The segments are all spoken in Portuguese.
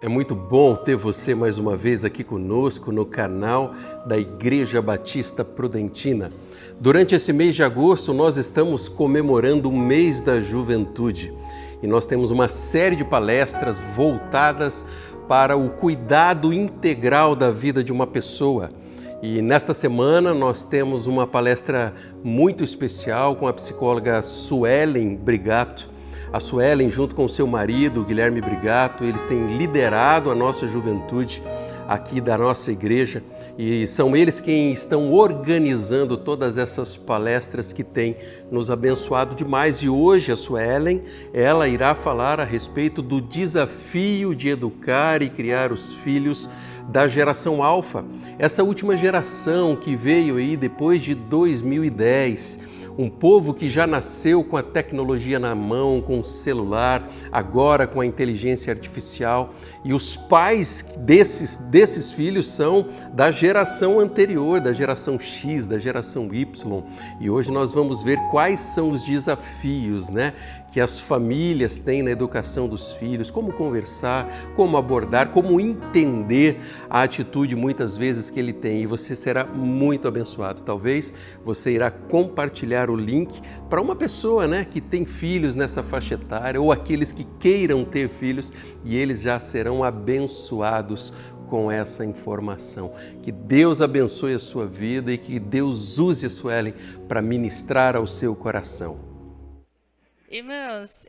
É muito bom ter você mais uma vez aqui conosco no canal da Igreja Batista Prudentina. Durante esse mês de agosto, nós estamos comemorando o mês da juventude e nós temos uma série de palestras voltadas para o cuidado integral da vida de uma pessoa. E nesta semana nós temos uma palestra muito especial com a psicóloga Suelen Brigato. A Suelen, junto com seu marido, Guilherme Brigato, eles têm liderado a nossa juventude aqui da nossa igreja e são eles quem estão organizando todas essas palestras que têm nos abençoado demais. E hoje a Suelen, ela irá falar a respeito do desafio de educar e criar os filhos da geração Alfa, essa última geração que veio aí depois de 2010, um povo que já nasceu com a tecnologia na mão, com o celular, agora com a inteligência artificial. E os pais desses filhos são da geração anterior, da geração X, da geração Y. E hoje nós vamos ver quais são os desafios, que as famílias têm na educação dos filhos, como conversar, como abordar, como entender a atitude muitas vezes que ele tem. E você será muito abençoado. Talvez você irá compartilhar o link para uma pessoa que tem filhos nessa faixa etária ou aqueles que queiram ter filhos e eles já serão abençoados com essa informação. Que Deus abençoe a sua vida e que Deus use a Suelen para ministrar ao seu coração. Irmãos,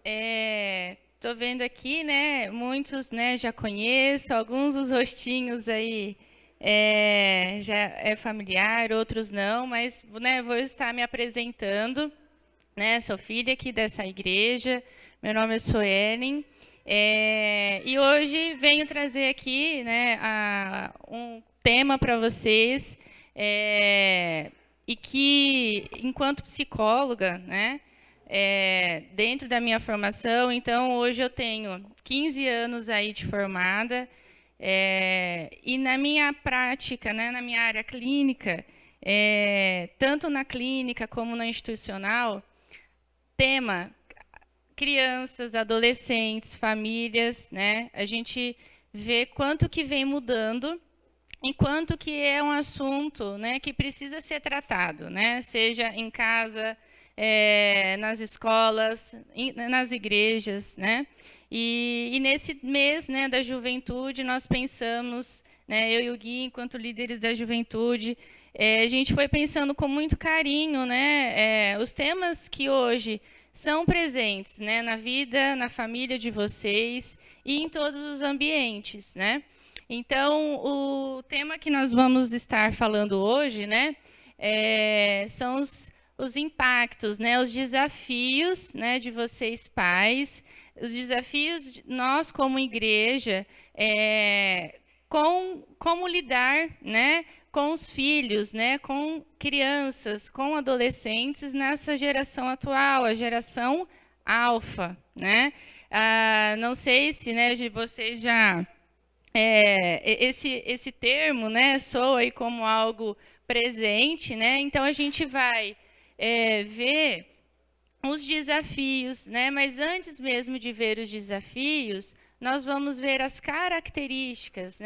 tô vendo aqui, muitos, já conheço, alguns dos rostinhos aí já é familiar, outros não, mas, vou estar me apresentando, sou filha aqui dessa igreja, meu nome é Suelen, e hoje venho trazer aqui, um tema para vocês, e que, enquanto psicóloga, dentro da minha formação, então hoje eu tenho 15 anos aí de formada, e na minha prática, na minha área clínica, tanto na clínica como na institucional, tema crianças, adolescentes, famílias, a gente vê quanto que vem mudando, enquanto que é um assunto que precisa ser tratado, seja em casa, nas escolas, nas igrejas, E nesse mês da juventude, nós pensamos, eu e o Gui, enquanto líderes da juventude, a gente foi pensando com muito carinho, os temas que hoje são presentes na vida, na família de vocês e em todos os ambientes. Então, o tema que nós vamos estar falando hoje são os impactos, os desafios de vocês pais, os desafios de nós como igreja, como lidar com os filhos, com crianças, com adolescentes nessa geração atual, a geração Alfa. Não sei se vocês já... esse termo soa aí como algo presente, então a gente vai ver os desafios, mas antes mesmo de ver os desafios, nós vamos ver as características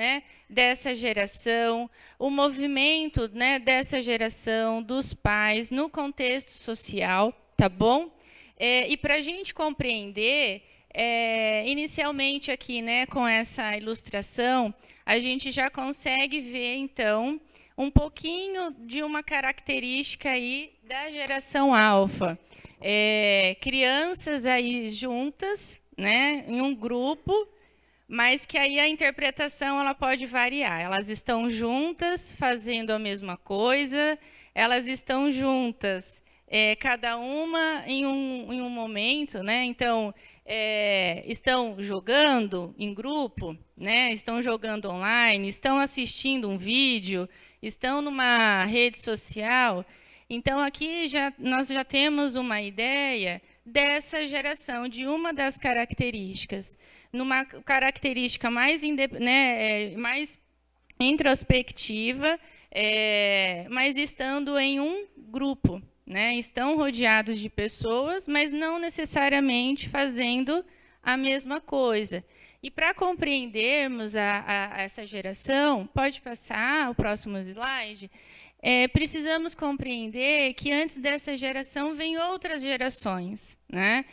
dessa geração, o movimento dessa geração, dos pais, no contexto social, tá bom? E para a gente compreender, inicialmente aqui, com essa ilustração, a gente já consegue ver, então, um pouquinho de uma característica aí da geração Alfa. Crianças aí juntas, em um grupo, mas que aí a interpretação ela pode variar. Elas estão juntas fazendo a mesma coisa, elas estão juntas, cada uma em um momento, Então, estão jogando em grupo, estão jogando online, estão assistindo um vídeo, estão numa rede social. Então, aqui nós já temos uma ideia dessa geração, de uma das características. Numa característica mais introspectiva, mas estando em um grupo. Estão rodeados de pessoas, mas não necessariamente fazendo a mesma coisa. E para compreendermos essa geração, pode passar o próximo slide, precisamos compreender que antes dessa geração vem outras gerações, né?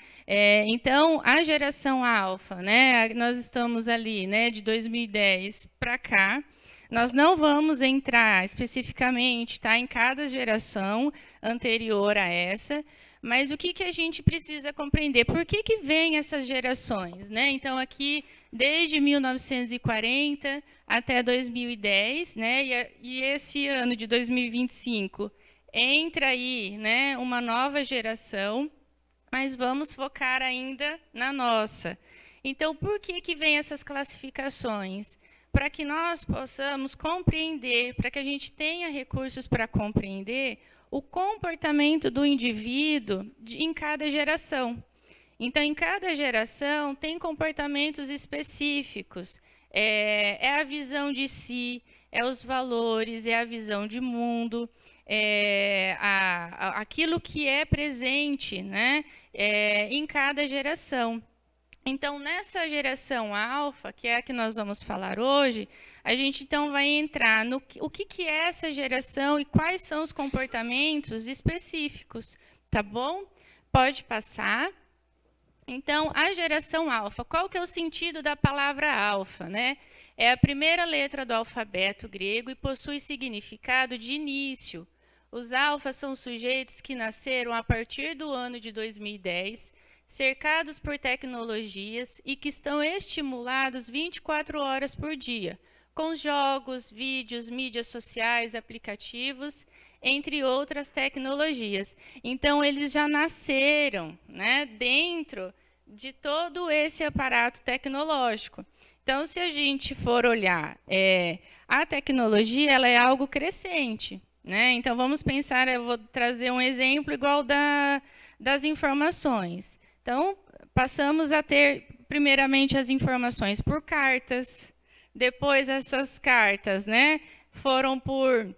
Então, a geração alfa, né? Nós estamos ali, né, de 2010 para cá. Nós não vamos entrar especificamente, tá, em cada geração anterior a essa, mas o que a gente precisa compreender? Por que vem essas gerações, né? Então, aqui, desde 1940 até 2010, né? E esse ano de 2025 entra aí, né, uma nova geração, mas vamos focar ainda na nossa. Então, por que vem essas classificações? Para que nós possamos compreender, para que a gente tenha recursos para compreender o comportamento do indivíduo em cada geração. Então, em cada geração, tem comportamentos específicos. É a visão de si, é os valores, é a visão de mundo, aquilo que é presente, né, em cada geração. Então, nessa geração alfa, que é a que nós vamos falar hoje, a gente então vai entrar no o que é essa geração e quais são os comportamentos específicos, tá bom? Pode passar. Então, a geração alfa, qual que é o sentido da palavra alfa, né? É a primeira letra do alfabeto grego e possui significado de início. Os alfas são sujeitos que nasceram a partir do ano de 2010, cercados por tecnologias e que estão estimulados 24 horas por dia, com jogos, vídeos, mídias sociais, aplicativos, entre outras tecnologias. Então, eles já nasceram, né, dentro de todo esse aparato tecnológico. Então, se a gente for olhar, a tecnologia ela é algo crescente, né? Então, vamos pensar, eu vou trazer um exemplo igual das informações. Então, passamos a ter, primeiramente, as informações por cartas, depois essas cartas, né, foram por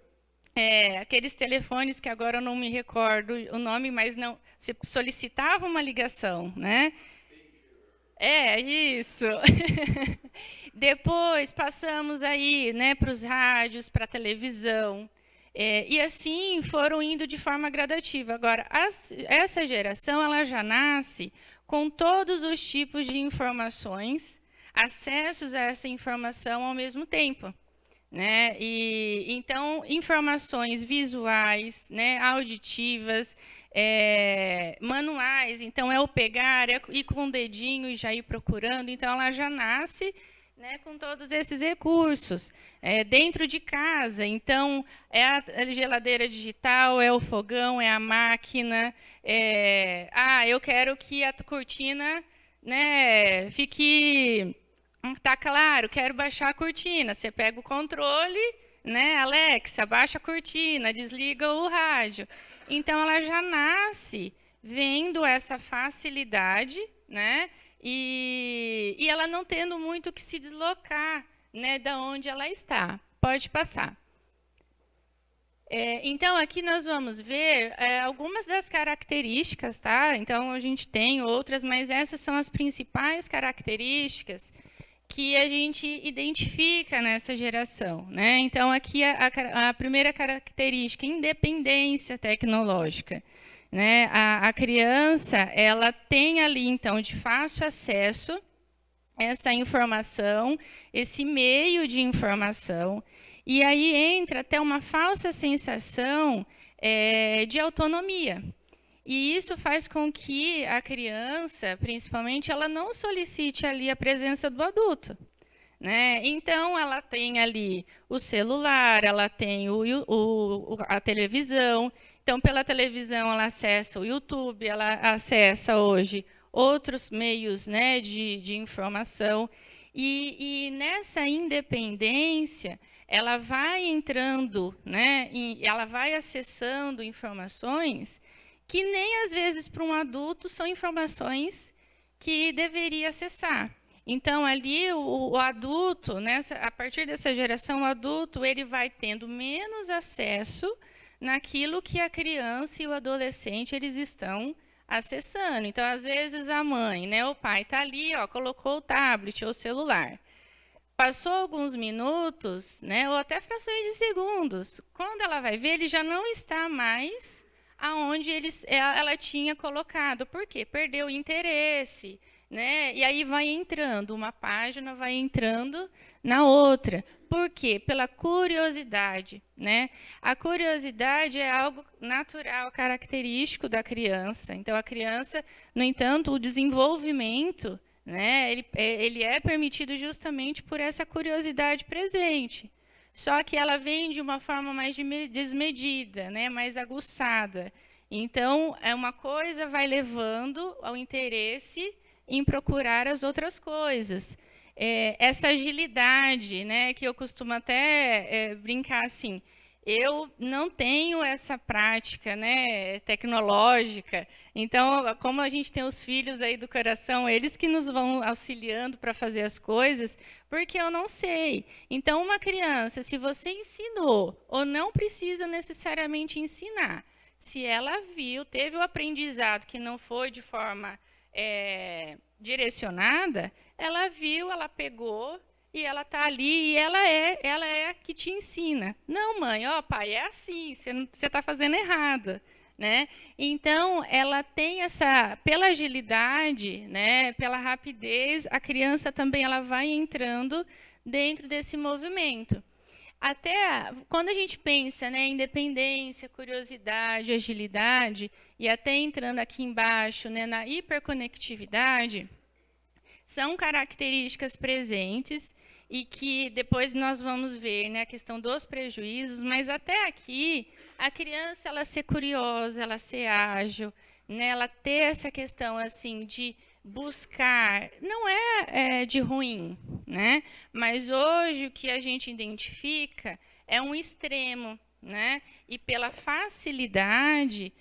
aqueles telefones que agora eu não me recordo o nome, mas não, se solicitava uma ligação, né? Isso. Depois passamos aí, né, para os rádios, para a televisão. E assim foram indo de forma gradativa. Agora, essa geração ela já nasce com todos os tipos de informações, acessos a essa informação ao mesmo tempo, né? E então informações visuais, né, auditivas, manuais. Então é o pegar, ir com o dedinho e já ir procurando. Então ela já nasce, né, com todos esses recursos, dentro de casa. Então, é a geladeira digital, é o fogão, é a máquina. Eu quero que a cortina, né, fique... Tá claro, quero baixar a cortina. Você pega o controle, né, Alexa, baixa a cortina, desliga o rádio. Então, ela já nasce vendo essa facilidade, né? E ela não tendo muito que se deslocar, né, da onde ela está. Pode passar. Então, aqui nós vamos ver algumas das características, tá? Então, a gente tem outras, mas essas são as principais características que a gente identifica nessa geração, né? Então, aqui a primeira característica, independência tecnológica. Né? A criança ela tem ali, então, de fácil acesso essa informação, esse meio de informação, e aí entra até uma falsa sensação de autonomia. E isso faz com que a criança, principalmente, ela não solicite ali a presença do adulto. Né? Então, ela tem ali o celular, ela tem a televisão. Então, pela televisão, ela acessa o YouTube, ela acessa hoje outros meios, né, de informação. E nessa independência, ela vai entrando, né, ela vai acessando informações que nem, às vezes, para um adulto, são informações que deveria acessar. Então, ali, o adulto, a partir dessa geração, o adulto ele vai tendo menos acesso naquilo que a criança e o adolescente eles estão acessando. Então, às vezes, a mãe, né, o pai está ali, ó, colocou o tablet ou o celular. Passou alguns minutos, né, ou até frações de segundos. Quando ela vai ver, ele já não está mais aonde ela tinha colocado. Por quê? Perdeu o interesse, né? E aí vai entrando, uma página vai entrando na outra. Por quê? Pela curiosidade, né? A curiosidade é algo natural, característico da criança. Então, a criança, no entanto, o desenvolvimento, né, ele é permitido justamente por essa curiosidade presente. Só que ela vem de uma forma mais desmedida, né, mais aguçada. Então, uma coisa vai levando ao interesse em procurar as outras coisas. Essa agilidade, né, que eu costumo até brincar assim, eu não tenho essa prática, né, tecnológica. Então, como a gente tem os filhos aí do coração, eles que nos vão auxiliando para fazer as coisas, porque eu não sei. Então, uma criança, se você ensinou, ou não precisa necessariamente ensinar, se ela viu, teve o aprendizado que não foi de forma direcionada, ela viu, ela pegou, e ela está ali, e ela é a que te ensina. Não, mãe, ó, pai, é assim, você está fazendo errado, né? Então, ela tem pela agilidade, né, pela rapidez, a criança também ela vai entrando dentro desse movimento. Até quando a gente pensa, né, independência, curiosidade, agilidade, e até entrando aqui embaixo, né, na hiperconectividade, são características presentes e que depois nós vamos ver, né, a questão dos prejuízos, mas até aqui, a criança ela ser curiosa, ela ser ágil, né, ela ter essa questão assim de buscar, não é de ruim, né, mas hoje o que a gente identifica é um extremo, né, e pela facilidade,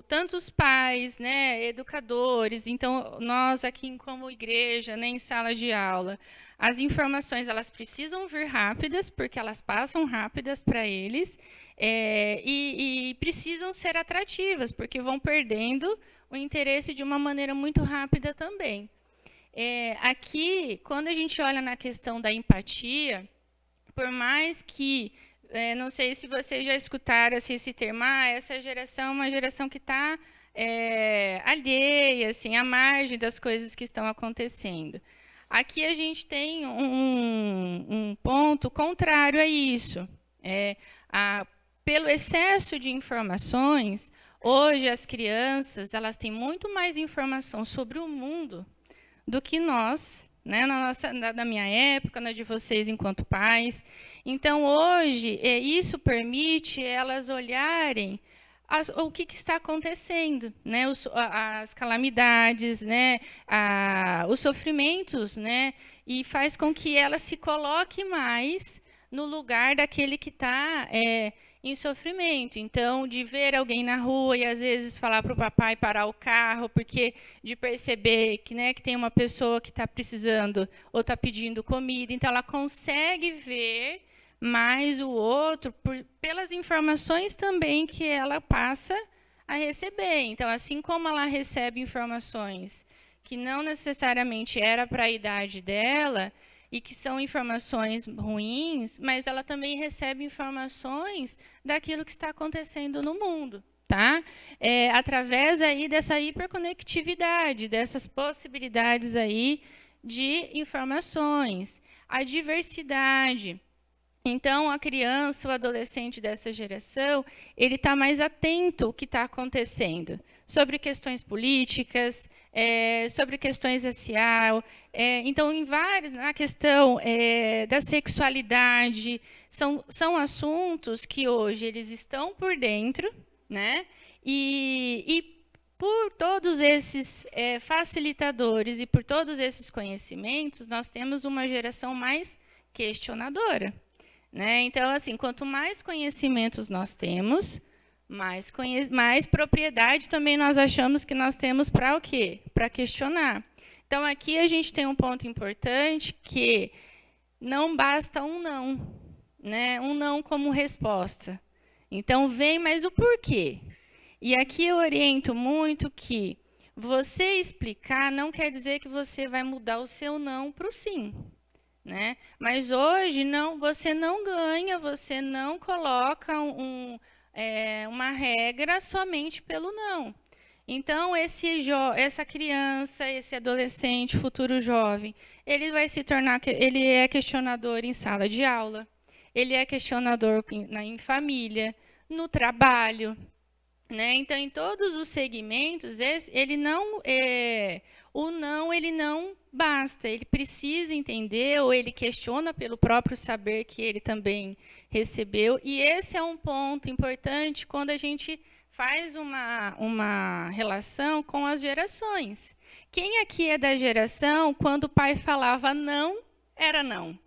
tanto os pais, né, educadores, então nós aqui como igreja, né, em sala de aula, as informações elas precisam vir rápidas, porque elas passam rápidas para eles, e precisam ser atrativas, porque vão perdendo o interesse de uma maneira muito rápida também. Aqui, quando a gente olha na questão da empatia, por mais que não sei se vocês já escutaram assim, esse termo, essa geração é uma geração que está alheia, assim, à margem das coisas que estão acontecendo. Aqui a gente tem um ponto contrário a isso. Pelo excesso de informações, hoje as crianças elas têm muito mais informação sobre o mundo do que nós, né, na minha época, na de vocês enquanto pais. Então, hoje, isso permite elas olharem o que está acontecendo, né, as calamidades, né, os sofrimentos, né, e faz com que ela se coloque mais no lugar daquele que está em sofrimento. Então, de ver alguém na rua e às vezes falar para o papai parar o carro, porque de perceber que, né, que tem uma pessoa que está precisando ou está pedindo comida, então ela consegue ver mais o outro pelas informações também que ela passa a receber. Então, assim como ela recebe informações que não necessariamente era para a idade dela, e que são informações ruins, mas ela também recebe informações daquilo que está acontecendo no mundo, tá? Através aí dessa hiperconectividade, dessas possibilidades aí de informações, a diversidade. Então, a criança, o adolescente dessa geração, ele está mais atento ao que está acontecendo, sobre questões políticas, sobre questões raciais, então, na questão da sexualidade, são assuntos que hoje eles estão por dentro, né? E por todos esses facilitadores e por todos esses conhecimentos, nós temos uma geração mais questionadora, né? Então, assim, quanto mais conhecimentos nós temos, mais propriedade também nós achamos que nós temos para o quê? Para questionar. Então, aqui a gente tem um ponto importante que não basta um não, né? Um não como resposta. Então, vem, mas o porquê? E aqui eu oriento muito que você explicar não quer dizer que você vai mudar o seu não para o sim, né? Mas hoje não, você não ganha, você não coloca uma regra somente pelo não. Então, essa criança, esse adolescente, futuro jovem, ele vai se tornar, ele é questionador em sala de aula, ele é questionador em família, no trabalho, né? Então, em todos os segmentos, o não ele não basta, ele precisa entender ou ele questiona pelo próprio saber que ele também recebeu. E esse é um ponto importante quando a gente faz uma relação com as gerações. Quem aqui é da geração quando o pai falava não, era não?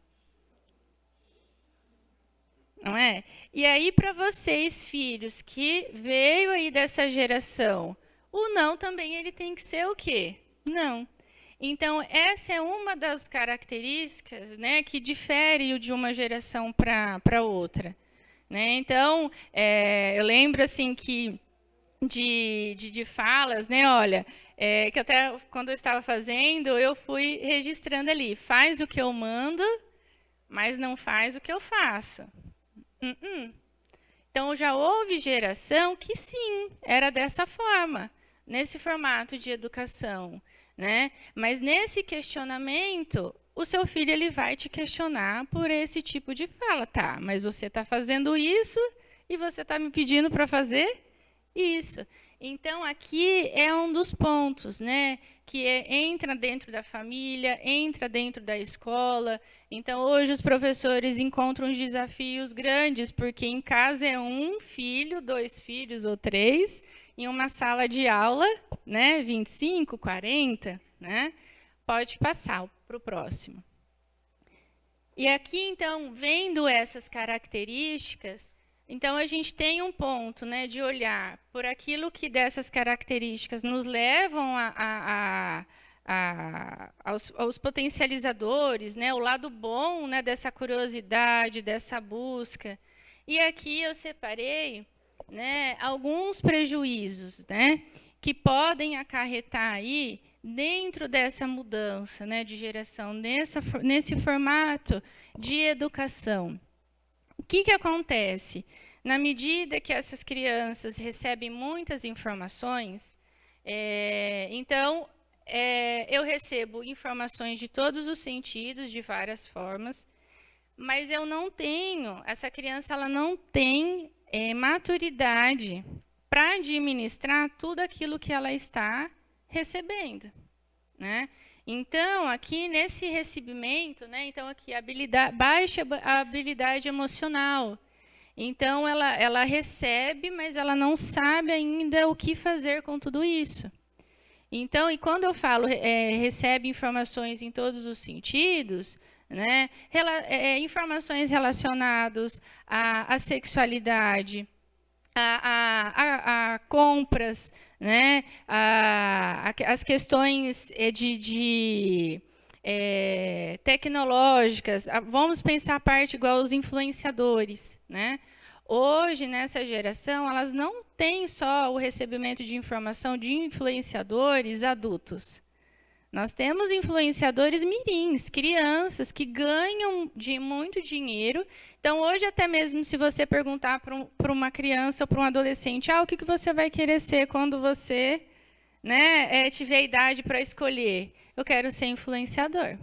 Não é? E aí, para vocês, filhos, que veio aí dessa geração, o não também ele tem que ser o quê? Não. Então, essa é uma das características, né, que difere de uma geração para outra. Né? Então, eu lembro assim que de falas, né? Olha, que até quando eu estava fazendo, eu fui registrando ali, faz o que eu mando, mas não faz o que eu faço. Então, já houve geração que sim, era dessa forma, nesse formato de educação, né? Mas nesse questionamento, o seu filho ele vai te questionar por esse tipo de fala, tá? Mas você está fazendo isso e você está me pedindo para fazer isso. Então, aqui é um dos pontos, né? Que entra dentro da família, entra dentro da escola. Então, hoje os professores encontram desafios grandes, porque em casa é um filho, 2 filhos ou 3, em uma sala de aula, né? 25, 40, né? Pode passar para o próximo. E aqui, então, vendo essas características, então a gente tem um ponto, né, de olhar por aquilo que dessas características nos levam aos potencializadores, né, o lado bom, né, dessa curiosidade, dessa busca. E aqui eu separei, né, alguns prejuízos, né, que podem acarretar aí dentro dessa mudança, né, de geração, nesse formato de educação. O que acontece? Na medida que essas crianças recebem muitas informações, então, eu recebo informações de todos os sentidos, de várias formas, mas eu não tenho, essa criança ela não tem maturidade para administrar tudo aquilo que ela está recebendo, né? Então, aqui nesse recebimento, né, então aqui baixa habilidade emocional. Então, ela recebe, mas ela não sabe ainda o que fazer com tudo isso. Então, e quando eu falo recebe informações em todos os sentidos, né, informações relacionadas à sexualidade, a compras, né, as questões tecnológicas. Vamos pensar a parte igual os influenciadores, né? Hoje, nessa geração, elas não têm só o recebimento de informação de influenciadores adultos. Nós temos influenciadores mirins, crianças que ganham muito dinheiro. Então, hoje, até mesmo se você perguntar para uma criança ou para um adolescente, o que você vai querer ser quando você, né, tiver idade para escolher? Eu quero ser influenciador.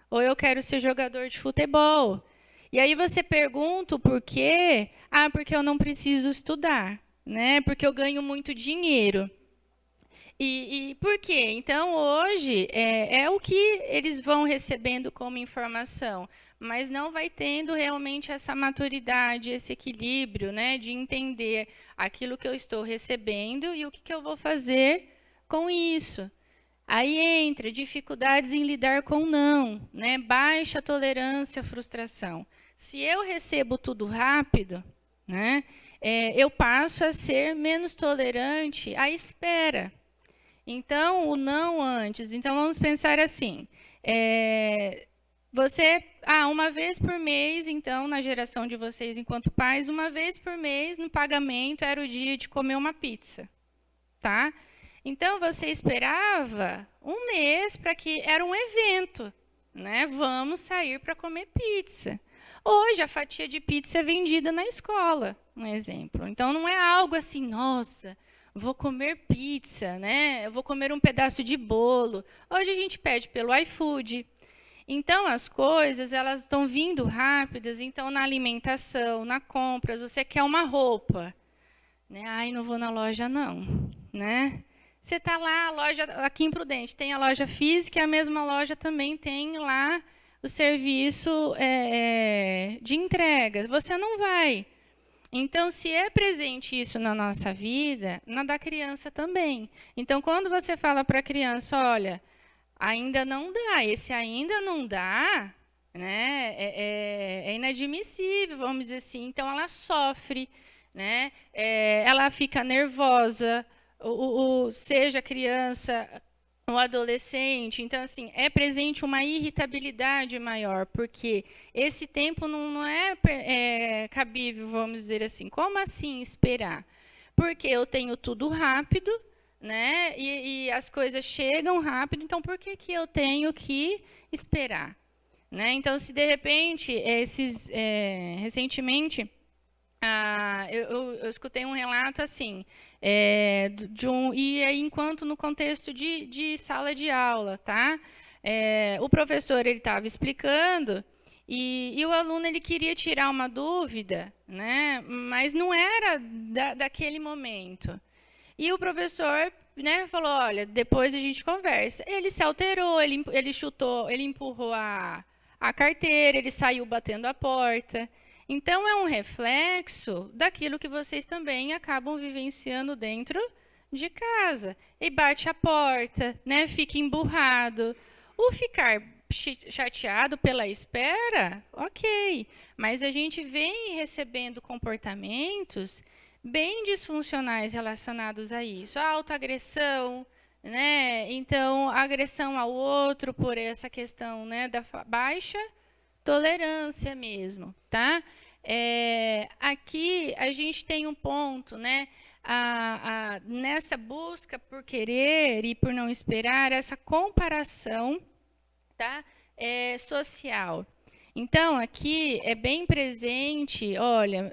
Ou eu quero ser jogador de futebol. E aí você pergunta o porquê? Porque eu não preciso estudar, né? Porque eu ganho muito dinheiro. E por quê? Então, hoje, é o que eles vão recebendo como informação, mas não vai tendo realmente essa maturidade, esse equilíbrio, né, de entender aquilo que eu estou recebendo e o que eu vou fazer com isso. Aí entra dificuldades em lidar com não, né, baixa tolerância à frustração. Se eu recebo tudo rápido, né, eu passo a ser menos tolerante à espera. Então, o não antes. Então, vamos pensar assim, Você, uma vez por mês, então, na geração de vocês enquanto pais, uma vez por mês, no pagamento, era o dia de comer uma pizza, tá? Então, você esperava um mês para que... Era um evento, né? Vamos sair para comer pizza. Hoje, a fatia de pizza é vendida na escola, um exemplo. Então, não é algo assim, nossa, vou comer pizza, né? Eu vou comer um pedaço de bolo. Hoje, a gente pede pelo iFood. Então, as coisas, elas estão vindo rápidas. Então, na alimentação, na compra, você quer uma roupa, né? Ai, não vou na loja, não, né? Você está lá, a loja, aqui em Prudente, tem a loja física, e a mesma loja também tem lá o serviço de entrega. Você não vai. Então, se é presente isso na nossa vida, na da criança também. Então, quando você fala para a criança, olha, ainda não dá, esse ainda não dá, né, é inadmissível, vamos dizer assim. Então, ela sofre, né, ela fica nervosa, seja criança ou adolescente. Então, assim, é presente uma irritabilidade maior, porque esse tempo não é cabível, vamos dizer assim. Como assim esperar? Porque eu tenho tudo rápido, né? E as coisas chegam rápido, então por que eu tenho que esperar? Né? Então, se de repente, recentemente, eu escutei um relato assim, e aí, enquanto no contexto de sala de aula, tá? O professor ele estava explicando e o aluno ele queria tirar uma dúvida, né? Mas não era daquele momento. E o professor, né, falou, olha, depois a gente conversa. Ele se alterou, ele chutou, ele empurrou a carteira, ele saiu batendo a porta. Então, é um reflexo daquilo que vocês também acabam vivenciando dentro de casa. E bate a porta, né, fica emburrado. O ficar chateado pela espera, ok. Mas a gente vem recebendo comportamentos bem disfuncionais relacionados a isso. A autoagressão, né? Então, a agressão ao outro por essa questão, né, da baixa tolerância mesmo, tá? Aqui a gente tem um ponto, né? Nessa busca por querer e por não esperar, essa comparação, tá? Social. Então, aqui é bem presente, olha,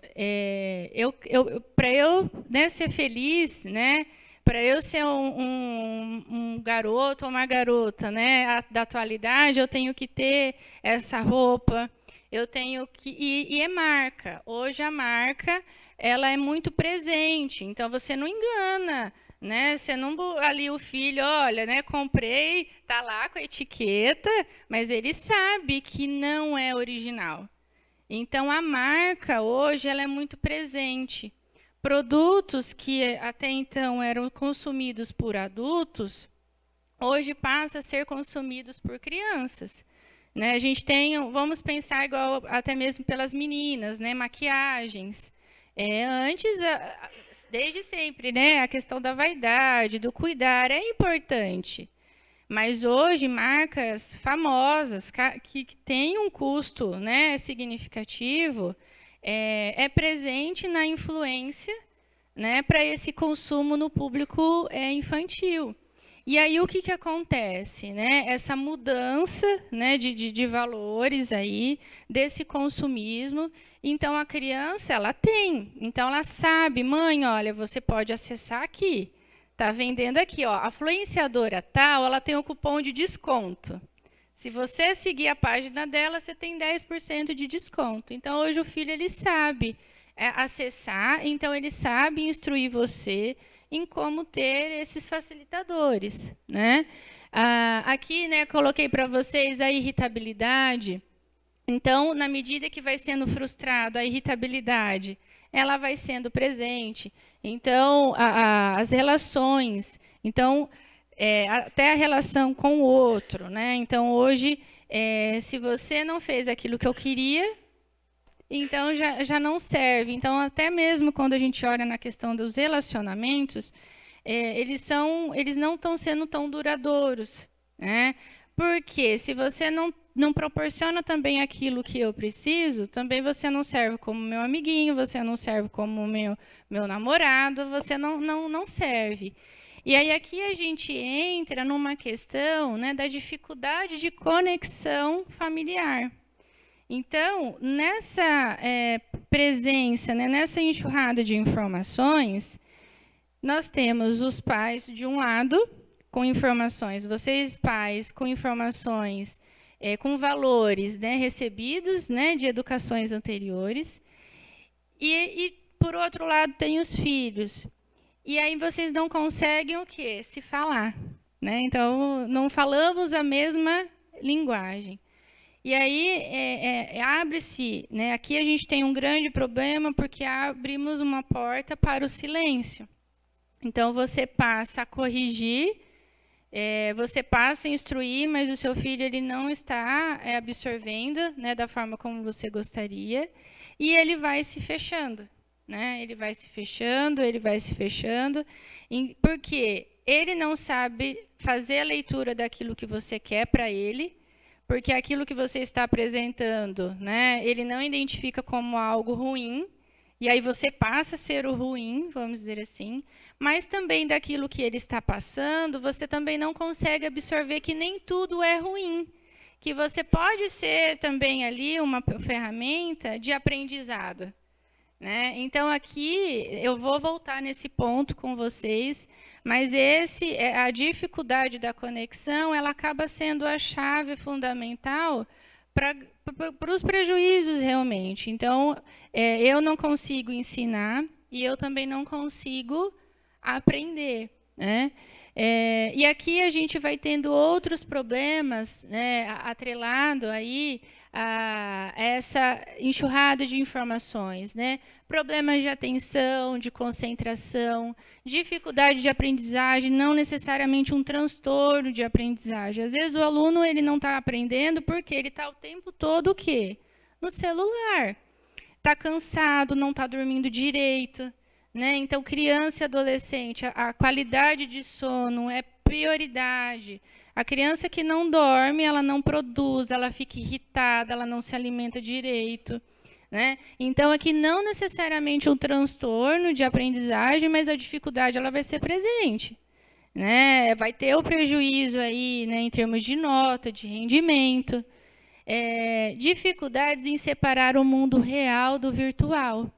para eu, né, ser feliz, né, para eu ser um garoto ou uma garota, né, da atualidade, eu tenho que ter essa roupa, eu tenho que... E é marca. Hoje a marca, ela é muito presente, então você não engana, né? Você não ali o filho, olha, né, comprei, tá lá com a etiqueta, mas ele sabe que não é original. Então a marca hoje ela é muito presente. Produtos que até então eram consumidos por adultos, hoje passam a ser consumidos por crianças. Né? A gente tem, vamos pensar igual até mesmo pelas meninas, né, maquiagens. Antes desde sempre, né, a questão da vaidade, do cuidar é importante. Mas hoje, marcas famosas, que têm um custo, né, significativo, é presente na influência, né, para esse consumo no público infantil. E aí, o que acontece? Né? Essa mudança, né, de valores aí, desse consumismo. Então, a criança, ela tem. Então, ela sabe, mãe, olha, você pode acessar aqui. Está vendendo aqui, ó, a influenciadora tal, ela tem um cupom de desconto. Se você seguir a página dela, você tem 10% de desconto. Então, hoje o filho ele sabe acessar, então ele sabe instruir você em como ter esses facilitadores, né? Aqui, né, coloquei para vocês a irritabilidade. Então, na medida que vai sendo frustrado a irritabilidade, ela vai sendo presente. Então, as relações, então, até a relação com o outro, né? Então, hoje, se você não fez aquilo que eu queria, então já não serve. Então, até mesmo quando a gente olha na questão dos relacionamentos, eles não estão sendo tão duradouros, né? Porque se você não proporciona também aquilo que eu preciso, também você não serve como meu amiguinho, você não serve como meu namorado, você não serve. E aí aqui a gente entra numa questão, né, da dificuldade de conexão familiar. Então, nessa presença, né, nessa enxurrada de informações, nós temos os pais de um lado, com informações, vocês pais com informações, com valores, né, recebidos, né, de educações anteriores, e por outro lado tem os filhos. E aí vocês não conseguem o quê? Se falar, né? Então, não falamos a mesma linguagem. E aí abre-se, né? Aqui a gente tem um grande problema porque abrimos uma porta para o silêncio. Então, você passa a corrigir, você passa a instruir, mas o seu filho ele não está absorvendo, né, da forma como você gostaria, e ele vai se fechando. Né? Ele vai se fechando, porque ele não sabe fazer a leitura daquilo que você quer para ele, porque aquilo que você está apresentando, né, ele não identifica como algo ruim, e aí você passa a ser o ruim, vamos dizer assim, mas também daquilo que ele está passando, você também não consegue absorver que nem tudo é ruim, que você pode ser também ali uma ferramenta de aprendizado. Né? Então, aqui, eu vou voltar nesse ponto com vocês, mas a dificuldade da conexão, ela acaba sendo a chave fundamental para os prejuízos, realmente. Então, eu não consigo ensinar e eu também não consigo aprender, né? E aqui a gente vai tendo outros problemas, né, atrelado aí a essa enxurrada de informações, né? Problemas de atenção, de concentração, dificuldade de aprendizagem, não necessariamente um transtorno de aprendizagem. Às vezes o aluno ele não está aprendendo porque ele está o tempo todo o quê? No celular. Está cansado, não está dormindo direito. Né? Então, criança e adolescente, a qualidade de sono é prioridade. A criança que não dorme, ela não produz, ela fica irritada, ela não se alimenta direito. Né? Então, aqui não necessariamente um transtorno de aprendizagem, mas a dificuldade ela vai ser presente. Né? Vai ter o prejuízo aí, né, em termos de nota, de rendimento. Dificuldades em separar o mundo real do virtual.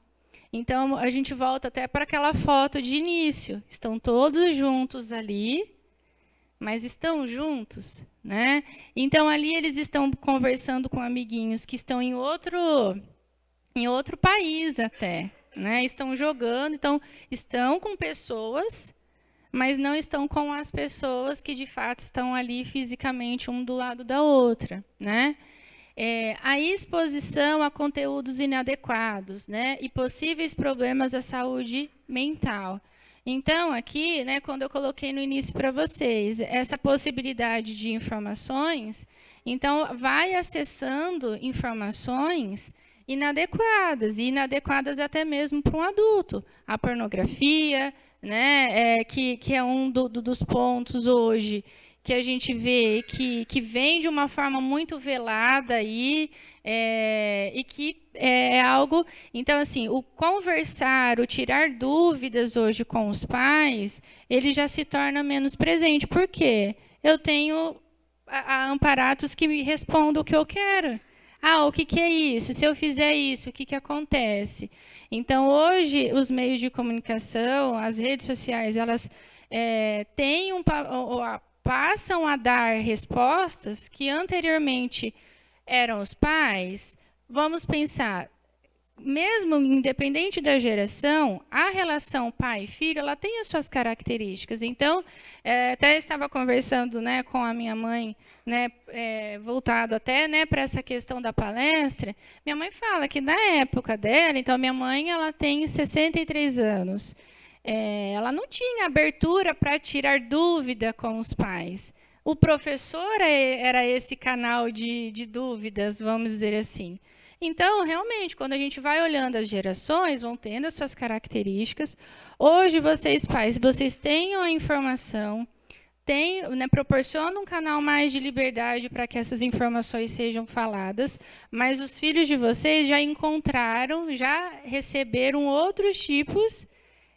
Então, a gente volta até para aquela foto de início. Estão todos juntos ali, mas estão juntos, né? Então, ali eles estão conversando com amiguinhos que estão em outro país até, né? Estão jogando, então, estão com pessoas, mas não estão com as pessoas que, de fato, estão ali fisicamente, um do lado da outra, né? A exposição a conteúdos inadequados, né, e possíveis problemas à saúde mental. Então, aqui, né, quando eu coloquei no início para vocês, essa possibilidade de informações, então, vai acessando informações inadequadas, e inadequadas até mesmo para um adulto. A pornografia, né, que é um dos pontos hoje, que a gente vê que vem de uma forma muito velada aí, e que é algo... Então, assim, o conversar, o tirar dúvidas hoje com os pais, ele já se torna menos presente. Por quê? Eu tenho amparatos que me respondam o que eu quero. O que é isso? Se eu fizer isso, o que acontece? Então, hoje, os meios de comunicação, as redes sociais, elas têm passam a dar respostas que anteriormente eram os pais. Vamos pensar, mesmo independente da geração, a relação pai-filho, ela tem as suas características. Então, até estava conversando, né, com a minha mãe, né, voltado até, né, para essa questão da palestra. Minha mãe fala que na época dela, então minha mãe ela tem 63 anos. Ela não tinha abertura para tirar dúvida com os pais. O professor era esse canal de dúvidas, vamos dizer assim. Então, realmente, quando a gente vai olhando as gerações, vão tendo as suas características. Hoje, vocês pais, vocês tenham a informação, né, proporciona um canal mais de liberdade para que essas informações sejam faladas, mas os filhos de vocês já encontraram, já receberam outros tipos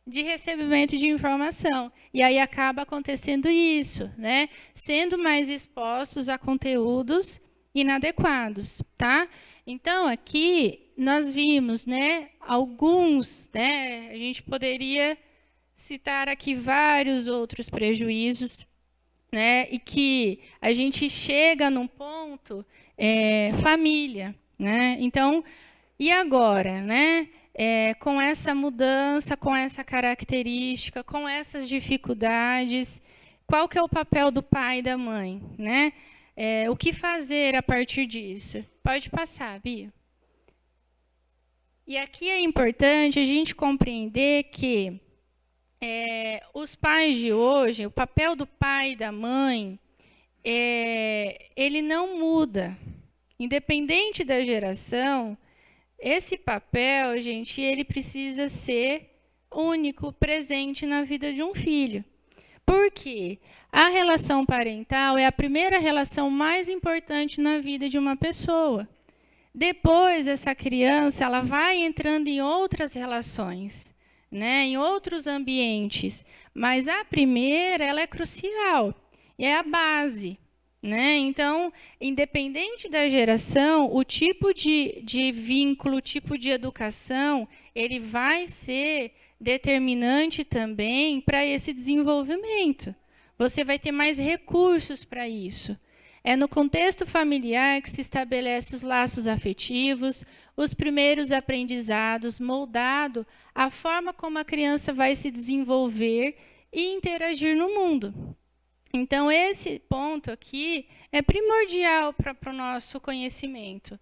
de recebimento de informação. E aí acaba acontecendo isso, né? Sendo mais expostos a conteúdos inadequados, tá? Então, aqui nós vimos, né, alguns, né, a gente poderia citar aqui vários outros prejuízos, né, e que a gente chega num ponto, família, né? Então, e agora, né? Com essa mudança, com essa característica, com essas dificuldades, qual que é o papel do pai e da mãe, né? O que fazer a partir disso? Pode passar, Bia. E aqui é importante a gente compreender que os pais de hoje, o papel do pai e da mãe, ele não muda. Independente da geração, esse papel, gente, ele precisa ser único, presente na vida de um filho. Por quê? A relação parental é a primeira relação mais importante na vida de uma pessoa. Depois, essa criança ela vai entrando em outras relações, né, em outros ambientes. Mas a primeira ela é crucial, é a base. Né? Então, independente da geração, o tipo de vínculo, o tipo de educação, ele vai ser determinante também para esse desenvolvimento. Você vai ter mais recursos para isso. É no contexto familiar que se estabelece os laços afetivos, os primeiros aprendizados, moldado a forma como a criança vai se desenvolver e interagir no mundo. Então, esse ponto aqui é primordial para o nosso conhecimento.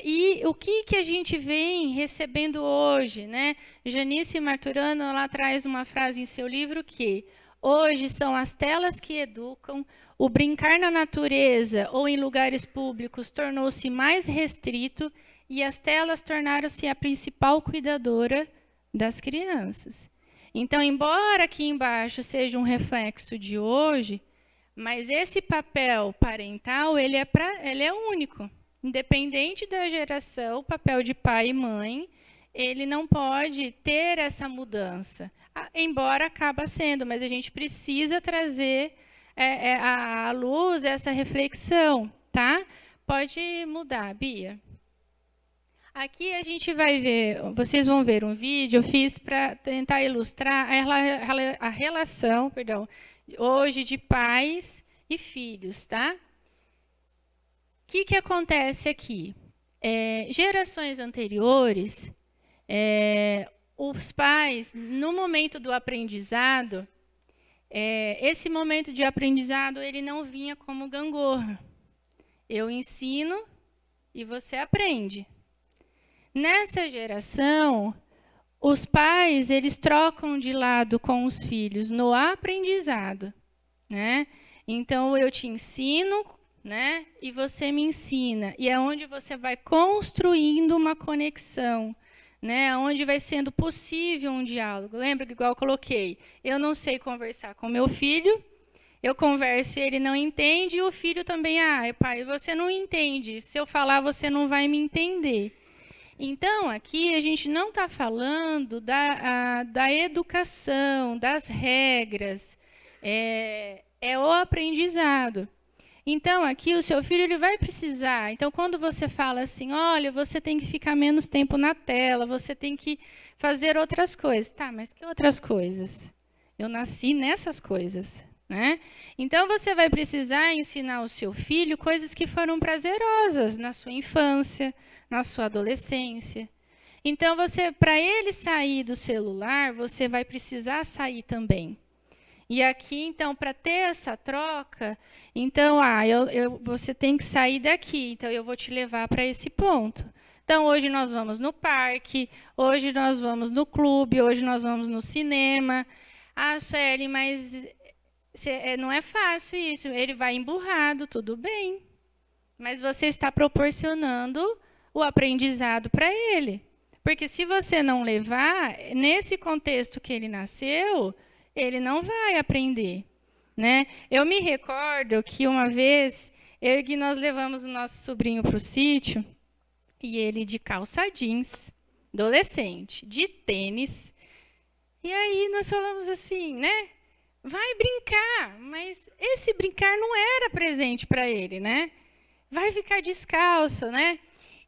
E o que a gente vem recebendo hoje, né? Janice Marturano, ela traz uma frase em seu livro que hoje são as telas que educam, o brincar na natureza ou em lugares públicos tornou-se mais restrito e as telas tornaram-se a principal cuidadora das crianças. Então, embora aqui embaixo seja um reflexo de hoje, mas esse papel parental, ele é único. Independente da geração, o papel de pai e mãe, ele não pode ter essa mudança. Embora acaba sendo, mas a gente precisa trazer à luz essa reflexão, tá? Pode mudar, Bia. Aqui a gente vai ver, vocês vão ver um vídeo, eu fiz para tentar ilustrar a relação, hoje de pais e filhos, tá? O que acontece aqui? Gerações anteriores, os pais, no momento do aprendizado, esse momento de aprendizado, ele não vinha como gangorra. Eu ensino e você aprende. Nessa geração, os pais, eles trocam de lado com os filhos no aprendizado, né? Então, eu te ensino, né? E você me ensina. E é onde você vai construindo uma conexão, né? Onde vai sendo possível um diálogo. Lembra que, igual eu coloquei, eu não sei conversar com meu filho, eu converso e ele não entende, e o filho também, pai, você não entende. Se eu falar, você não vai me entender. Então, aqui a gente não está falando da educação, das regras, é o aprendizado. Então, aqui o seu filho ele vai precisar. Então, quando você fala assim, olha, você tem que ficar menos tempo na tela, você tem que fazer outras coisas. Tá, mas que outras coisas? Eu nasci nessas coisas, né? Então, você vai precisar ensinar ao seu filho coisas que foram prazerosas na sua infância, na sua adolescência. Então, para ele sair do celular, você vai precisar sair também. E aqui, então, para ter essa troca, então, você tem que sair daqui, então eu vou te levar para esse ponto. Então, hoje nós vamos no parque, hoje nós vamos no clube, hoje nós vamos no cinema. Sueli, mas não é fácil isso, ele vai emburrado, tudo bem. Mas você está proporcionando o aprendizado para ele. Porque se você não levar, nesse contexto que ele nasceu, ele não vai aprender. né? Eu me recordo que uma vez nós levamos o nosso sobrinho para o sítio e ele de calça jeans, adolescente, de tênis. E aí nós falamos assim, né? Vai brincar, mas esse brincar não era presente para ele, né? Vai ficar descalço, né?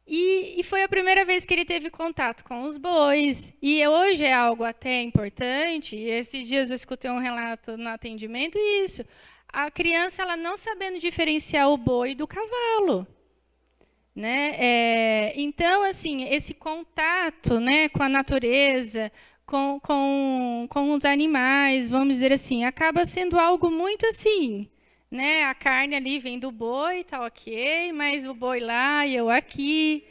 E foi a primeira vez que ele teve contato com os bois. E hoje é algo até importante. Esses dias eu escutei um relato no atendimento, e isso. A criança ela não sabendo diferenciar o boi do cavalo. Né? Então, assim, esse contato, né, com a natureza, com os animais, vamos dizer assim, acaba sendo algo muito assim, né? A carne ali vem do boi, tá ok, mas o boi lá e eu aqui.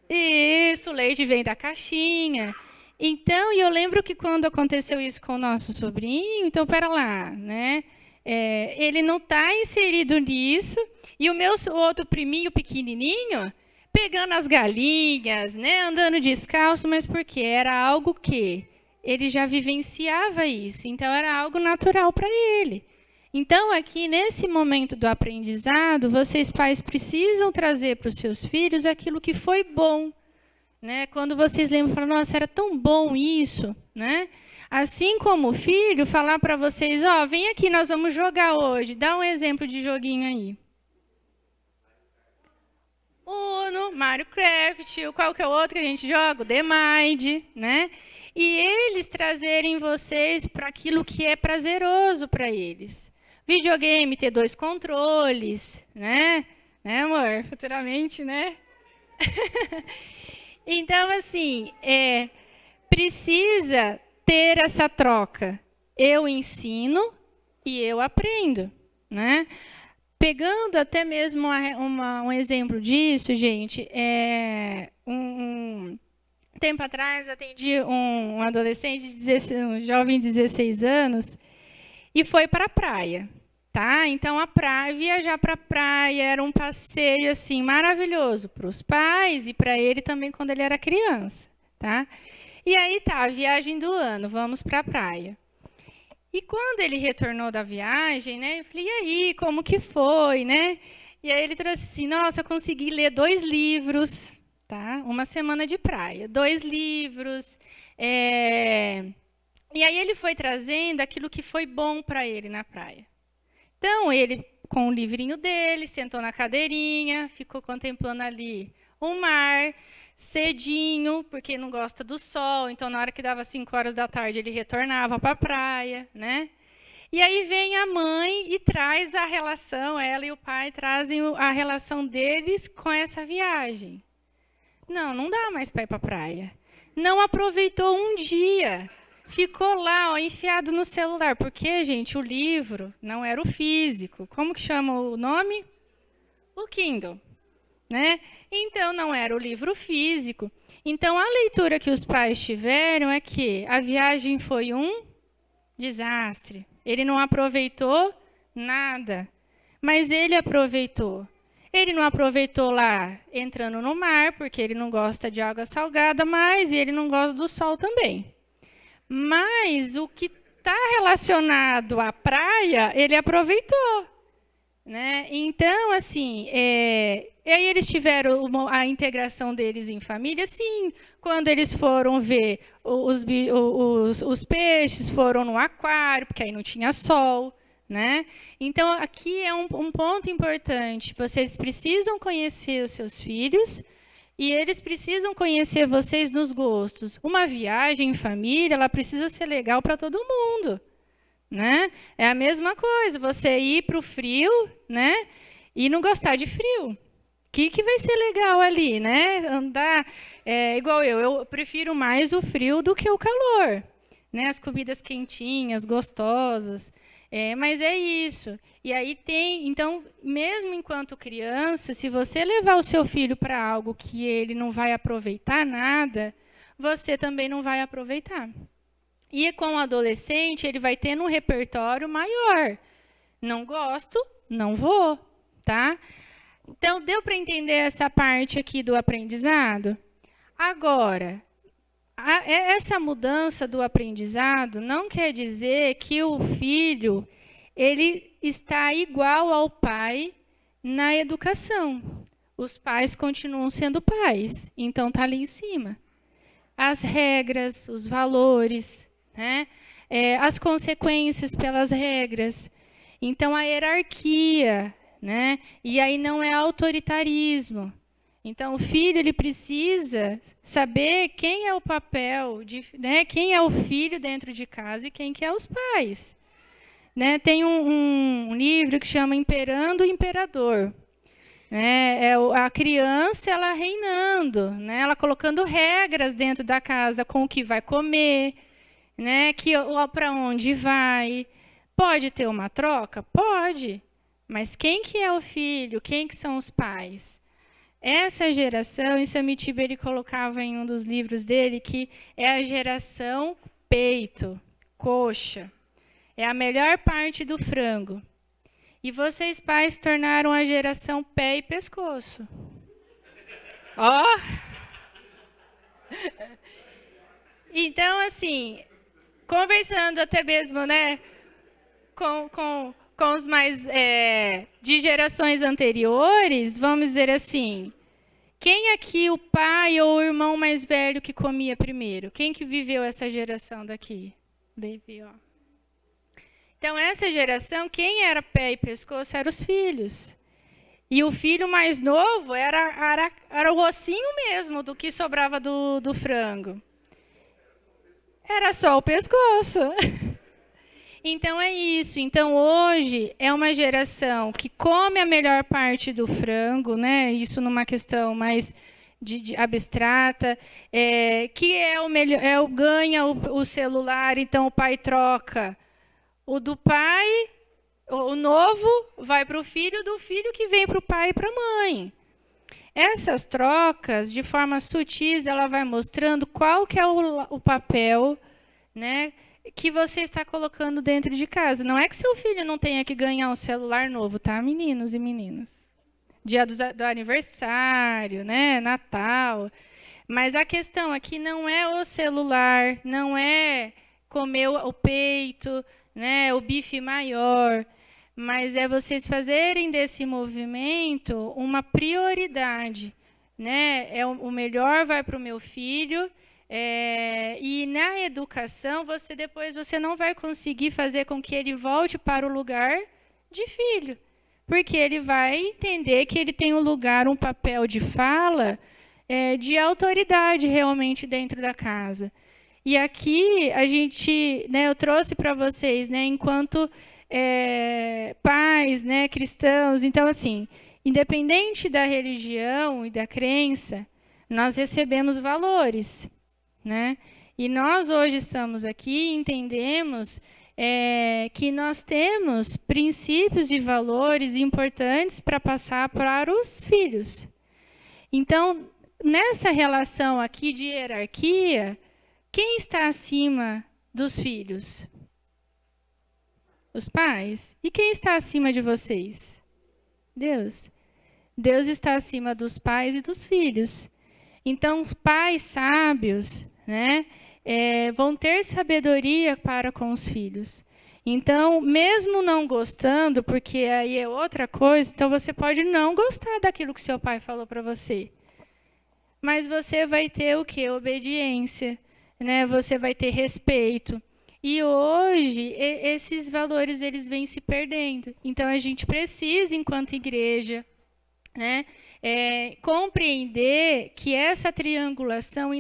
Isso, o leite vem da caixinha. Então, e eu lembro que quando aconteceu isso com o nosso sobrinho, então, pera lá, né? Ele não está inserido nisso, e o outro priminho pequenininho, pegando as galinhas, né, andando descalço, mas por quê? Era algo que ele já vivenciava isso, então era algo natural para ele. Então, aqui, nesse momento do aprendizado, vocês, pais, precisam trazer para os seus filhos aquilo que foi bom. Né? Quando vocês lembram, falam, nossa, era tão bom isso, né? Assim como o filho, falar para vocês, ó, vem aqui, nós vamos jogar hoje. Dá um exemplo de joguinho aí. Uno, Mario Craft, qual que é o outro que a gente joga? O The Mind, né? E eles trazerem vocês para aquilo que é prazeroso para eles. Videogame, ter 2 controles, né? Né, amor? Futuramente, né? Então, assim, precisa ter essa troca. Eu ensino e eu aprendo, né? Pegando até mesmo um exemplo disso, gente, um tempo atrás atendi um adolescente, um jovem de 16 anos, e foi para a praia. Tá? Então, viajar para a praia era um passeio assim, maravilhoso para os pais e para ele também quando ele era criança. Tá? E aí tá, a viagem do ano, vamos para a praia. E quando ele retornou da viagem, né, eu falei, e aí, como que foi? Né? E aí ele trouxe assim, nossa, eu consegui ler 2 livros, tá? Uma semana de praia, 2 livros. E aí ele foi trazendo aquilo que foi bom para ele na praia. Então, ele, com o livrinho dele, sentou na cadeirinha, ficou contemplando ali o mar, cedinho, porque não gosta do sol, então, na hora que dava 5 horas da tarde, ele retornava para a praia, né? E aí vem a mãe e traz a relação, ela e o pai trazem a relação deles com essa viagem. Não dá mais para ir para a praia. Não aproveitou um dia. Ficou lá, ó, enfiado no celular. Porque, gente, o livro não era o físico. Como que chama o nome? O Kindle. Né? Então, não era o livro físico. Então, a leitura que os pais tiveram é que a viagem foi um desastre. Ele não aproveitou nada. Mas ele aproveitou. Ele não aproveitou lá entrando no mar, porque ele não gosta de água salgada mais, e ele não gosta do sol também. Mas o que está relacionado à praia, ele aproveitou. Né? Então, assim, e aí eles tiveram a integração deles em família, sim. Quando eles foram ver os peixes, foram no aquário, porque aí não tinha sol. Né? Então, aqui é um ponto importante. Vocês precisam conhecer os seus filhos e eles precisam conhecer vocês nos gostos. Uma viagem em família, ela precisa ser legal para todo mundo. Né? É a mesma coisa, você ir para o frio, né? E não gostar de frio. O que vai ser legal ali? Né? Andar igual eu prefiro mais o frio do que o calor. Né? As comidas quentinhas, gostosas. Mas é isso. E aí então, mesmo enquanto criança, se você levar o seu filho para algo que ele não vai aproveitar nada, você também não vai aproveitar. E com o adolescente, ele vai tendo um repertório maior. Não gosto, não vou, tá? Então, deu para entender essa parte aqui do aprendizado? Agora, essa mudança do aprendizado não quer dizer que o filho ele está igual ao pai na educação. Os pais continuam sendo pais, então está ali em cima. As regras, os valores, né? As consequências pelas regras. Então, a hierarquia, né? E aí não é autoritarismo. Então, o filho ele precisa saber quem é o papel, né? Quem é o filho dentro de casa e quem que é os pais. Né? Tem um livro que chama Imperando o Imperador. A criança ela reinando, né? Ela colocando regras dentro da casa com o que vai comer, né? Para onde vai. Pode ter uma troca? Pode. Mas quem que é o filho? Quem que são os pais? Essa geração, em Samitiba ele colocava em um dos livros dele que é a geração peito, coxa. É a melhor parte do frango. E vocês, pais, tornaram a geração pé e pescoço. Ó! Então, assim, conversando até mesmo, né, com os mais de gerações anteriores, vamos dizer assim, quem aqui o pai ou o irmão mais velho que comia primeiro? Quem que viveu essa geração daqui? Davi, ó. Então, essa geração, quem era pé e pescoço eram os filhos. E o filho mais novo era o ossinho mesmo do que sobrava do frango. Era só o pescoço. Então, é isso. Então, hoje, é uma geração que come a melhor parte do frango, né? Isso numa questão mais de abstrata, que é o melhor, ganha o celular, então o pai troca. O do pai, o novo, vai para o filho, do filho que vem para o pai e para a mãe. Essas trocas, de forma sutis, ela vai mostrando qual que é o papel, né, que você está colocando dentro de casa. Não é que seu filho não tenha que ganhar um celular novo, tá, meninos e meninas? Dia do aniversário, né, Natal. Mas a questão aqui não é o celular, não é comer o peito, né, o bife maior, mas é vocês fazerem desse movimento uma prioridade, né? O melhor vai para o meu filho, e na educação você não vai conseguir fazer com que ele volte para o lugar de filho, porque ele vai entender que ele tem um lugar, um papel de fala, de autoridade realmente dentro da casa. E aqui a gente, né, eu trouxe para vocês, né, enquanto pais, né, cristãos, então assim, independente da religião e da crença, nós recebemos valores, né? E nós hoje estamos aqui e entendemos que nós temos princípios e valores importantes para passar para os filhos. Então, nessa relação aqui de hierarquia, quem está acima dos filhos? Os pais. E quem está acima de vocês? Deus. Deus está acima dos pais e dos filhos. Então, os pais sábios, né, vão ter sabedoria para com os filhos. Então, mesmo não gostando, porque aí é outra coisa, então você pode não gostar daquilo que seu pai falou para você. Mas você vai ter o quê? Obediência. Né? Você vai ter respeito. E hoje, esses valores eles vêm se perdendo. Então, a gente precisa, enquanto igreja, né, compreender que essa triangulação,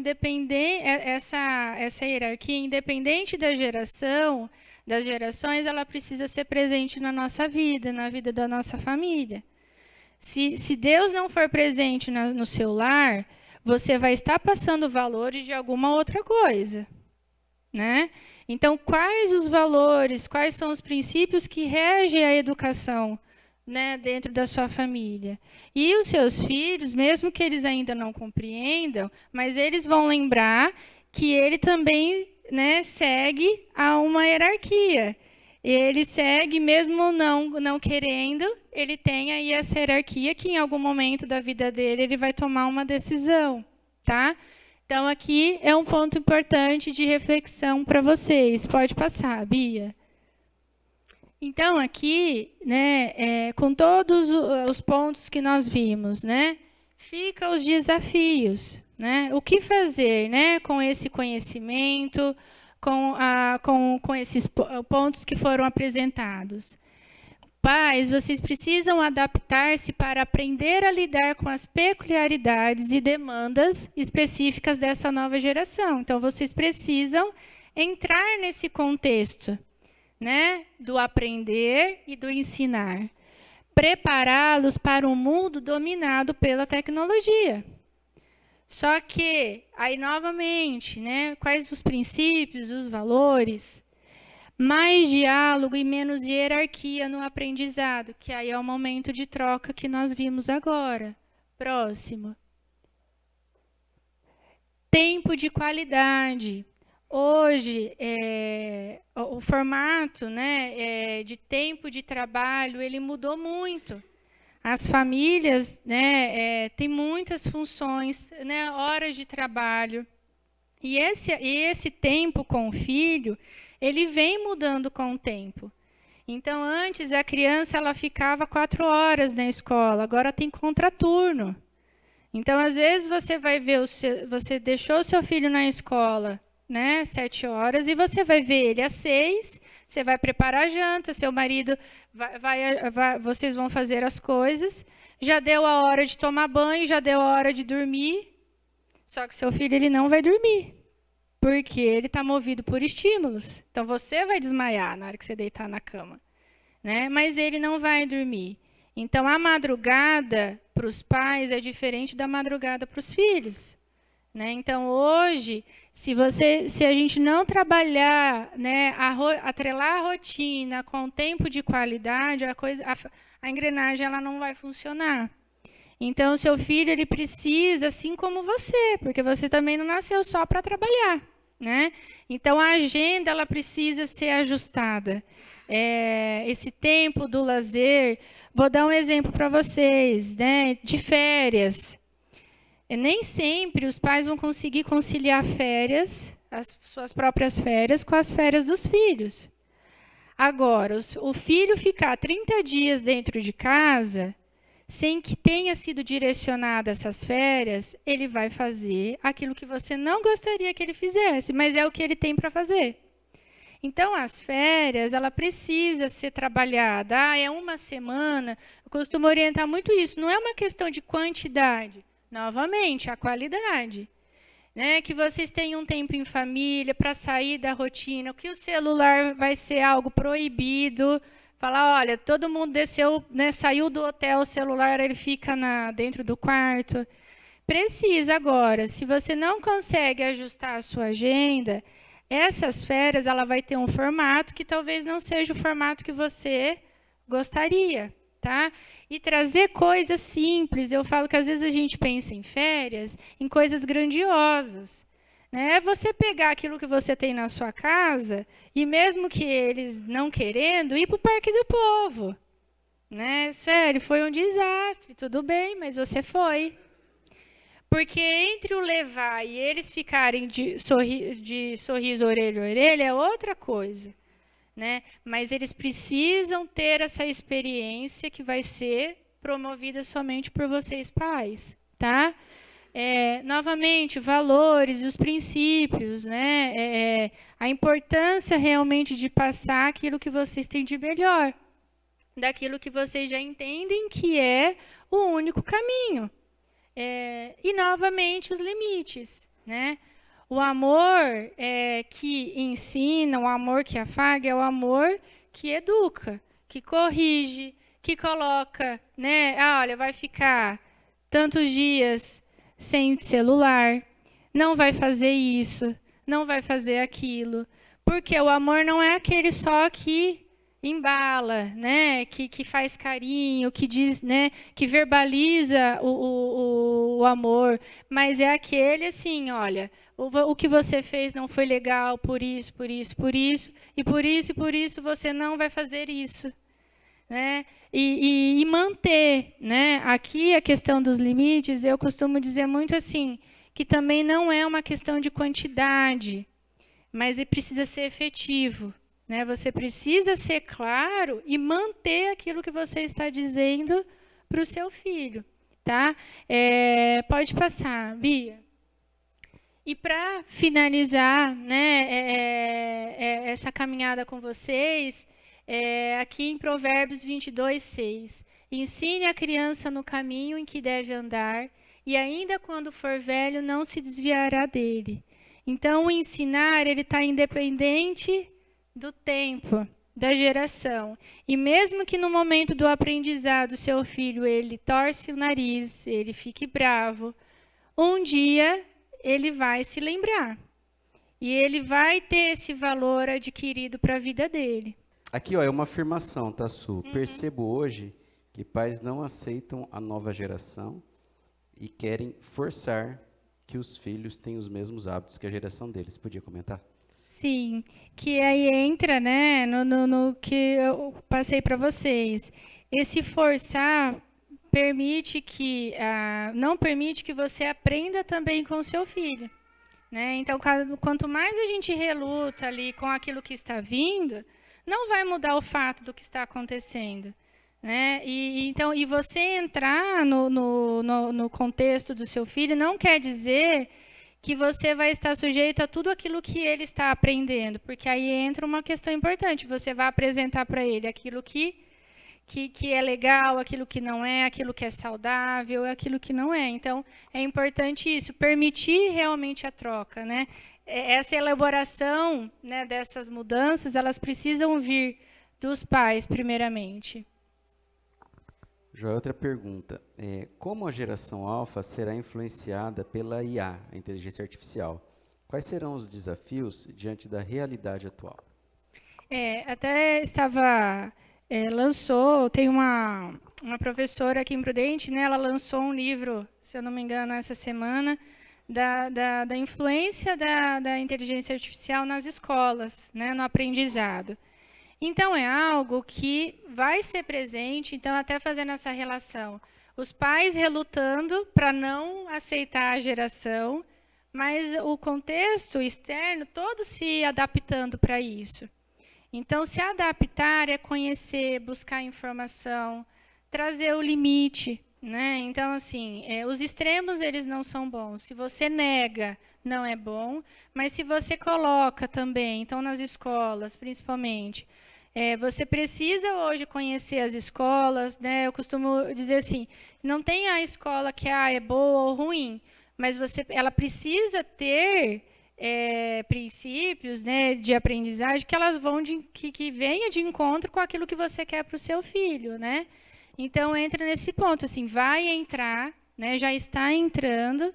essa hierarquia, independente das gerações, ela precisa ser presente na nossa vida, na vida da nossa família. Se Deus não for presente no seu lar, você vai estar passando valores de alguma outra coisa, né? Então, quais os valores, quais são os princípios que regem a educação, né, dentro da sua família? E os seus filhos, mesmo que eles ainda não compreendam, mas eles vão lembrar que ele também, né, segue a uma hierarquia. Ele segue, mesmo não querendo, ele tem aí essa hierarquia que em algum momento da vida dele ele vai tomar uma decisão, tá? Então, aqui é um ponto importante de reflexão para vocês. Pode passar, Bia. Então, aqui, né, com todos os pontos que nós vimos, né, fica os desafios, né? O que fazer, né, com esse conhecimento, com esses pontos que foram apresentados. Pais, vocês precisam adaptar-se para aprender a lidar com as peculiaridades e demandas específicas dessa nova geração. Então, vocês precisam entrar nesse contexto, né, do aprender e do ensinar. Prepará-los para um mundo dominado pela tecnologia. Só que, aí novamente, né, quais os princípios, os valores? Mais diálogo e menos hierarquia no aprendizado, que aí é o momento de troca que nós vimos agora. Próximo. Tempo de qualidade. Hoje, o formato, né, de tempo de trabalho, ele mudou muito. As famílias, né, têm muitas funções, né, horas de trabalho. E esse tempo com o filho, ele vem mudando com o tempo. Então, antes, a criança ela ficava 4 horas na escola, agora tem contraturno. Então, às vezes, você vai ver, você deixou o seu filho na escola, né, 7 horas, e você vai ver ele às 6, você vai preparar a janta, seu marido, vocês vão fazer as coisas, já deu a hora de tomar banho, já deu a hora de dormir, só que seu filho ele não vai dormir. Porque ele está movido por estímulos. Então, você vai desmaiar na hora que você deitar na cama, né? Mas ele não vai dormir. Então, a madrugada para os pais é diferente da madrugada para os filhos, né? Então, hoje, se a gente não trabalhar, né, atrelar a rotina com tempo de qualidade, a engrenagem ela não vai funcionar. Então, o seu filho ele precisa, assim como você, porque você também não nasceu só para trabalhar. Né? Então, a agenda ela precisa ser ajustada. Esse tempo do lazer, vou dar um exemplo para vocês, né? De férias. Nem sempre os pais vão conseguir conciliar férias, as suas próprias férias, com as férias dos filhos. Agora, o filho ficar 30 dias dentro de casa, sem que tenha sido direcionada essas férias, ele vai fazer aquilo que você não gostaria que ele fizesse, mas é o que ele tem para fazer. Então, as férias, ela precisa ser trabalhada. É uma semana, eu costumo orientar muito isso. Não é uma questão de quantidade, novamente, a qualidade. Né? Que vocês tenham um tempo em família para sair da rotina, que o celular vai ser algo proibido. Falar, olha, todo mundo desceu, né, saiu do hotel, o celular ele fica dentro do quarto. Precisa agora, se você não consegue ajustar a sua agenda, essas férias ela vai ter um formato que talvez não seja o formato que você gostaria, tá? E trazer coisas simples. Eu falo que às vezes a gente pensa em férias, em coisas grandiosas. É você pegar aquilo que você tem na sua casa e, mesmo que eles não querendo, ir para o Parque do Povo. Né? Sério, foi um desastre, tudo bem, mas você foi. Porque entre o levar e eles ficarem de sorriso orelha a orelha é outra coisa. Né? Mas eles precisam ter essa experiência que vai ser promovida somente por vocês, pais. Tá? Novamente, valores e os princípios, né? A importância realmente de passar aquilo que vocês têm de melhor, daquilo que vocês já entendem que é o único caminho. E, novamente, os limites. Né? O amor que ensina, o amor que afaga, é o amor que educa, que corrige, que coloca, né? Olha, vai ficar tantos dias sem celular, não vai fazer isso, não vai fazer aquilo. Porque o amor não é aquele só que embala, né? Que faz carinho, que diz, né? Que verbaliza o amor, mas é aquele assim, olha, o que você fez não foi legal, por isso, por isso, por isso, e por isso você não vai fazer isso. Né? E manter, né? Aqui a questão dos limites, eu costumo dizer muito assim, que também não é uma questão de quantidade, mas precisa ser efetivo. né? Você precisa ser claro e manter aquilo que você está dizendo para o seu filho, tá? Pode passar, Bia. E para finalizar, né, essa caminhada com vocês, aqui em Provérbios 22:6, ensine a criança no caminho em que deve andar, e ainda quando for velho, não se desviará dele. Então, o ensinar, ele está independente do tempo, da geração. E mesmo que no momento do aprendizado, seu filho, ele torce o nariz, ele fique bravo, um dia ele vai se lembrar. E ele vai ter esse valor adquirido para a vida dele. Aqui, ó, é uma afirmação, tá, Su? Percebo hoje que pais não aceitam a nova geração e querem forçar que os filhos tenham os mesmos hábitos que a geração deles. Podia comentar? Sim, que aí entra, né, no que eu passei para vocês. Esse forçar permite que, não permite que você aprenda também com o seu filho, né? Então, quanto mais a gente reluta ali com aquilo que está vindo, não vai mudar o fato do que está acontecendo, né? E você entrar no contexto do seu filho não quer dizer que você vai estar sujeito a tudo aquilo que ele está aprendendo, porque aí entra uma questão importante. Você vai apresentar para ele aquilo que é legal, aquilo que não é, aquilo que é saudável, aquilo que não é. Então, é importante isso, permitir realmente a troca, né? Essa elaboração, né, dessas mudanças, elas precisam vir dos pais, primeiramente. Joel, outra pergunta. Como a geração alfa será influenciada pela IA, a inteligência artificial? Quais serão os desafios diante da realidade atual? Até estava... tem uma professora aqui em Prudente, né, ela lançou um livro, se eu não me engano, essa semana, da influência da inteligência artificial nas escolas, né, no aprendizado. Então, é algo que vai ser presente, então, até fazendo essa relação. Os pais relutando para não aceitar a geração, mas o contexto externo todo se adaptando para isso. Então, se adaptar é conhecer, buscar informação, trazer o limite, né? Então, assim, os extremos, eles não são bons. Se você nega, não é bom, mas se você coloca também, então, nas escolas, principalmente, você precisa hoje conhecer as escolas, né? Eu costumo dizer assim, não tem a escola que é boa ou ruim, mas ela precisa ter... princípios, né, de aprendizagem que elas vão que venha de encontro com aquilo que você quer para o seu filho, né? Então entra nesse ponto, assim, vai entrar, né, já está entrando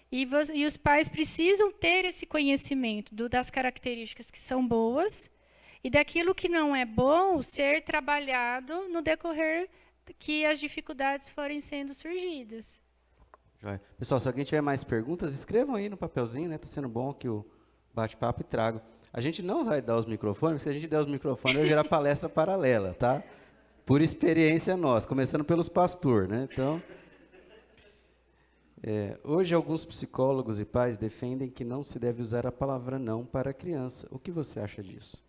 e os pais precisam ter esse conhecimento das características que são boas e daquilo que não é bom ser trabalhado no decorrer que as dificuldades forem sendo surgidas. Pessoal, se alguém tiver mais perguntas, escrevam aí no papelzinho, né? Tá sendo bom aqui o bate-papo e trago. A gente não vai dar os microfones, porque se a gente der os microfones, vai gerar palestra paralela, tá? Por experiência nossa, começando pelos pastores, né? Então, hoje alguns psicólogos e pais defendem que não se deve usar a palavra não para a criança. O que você acha disso?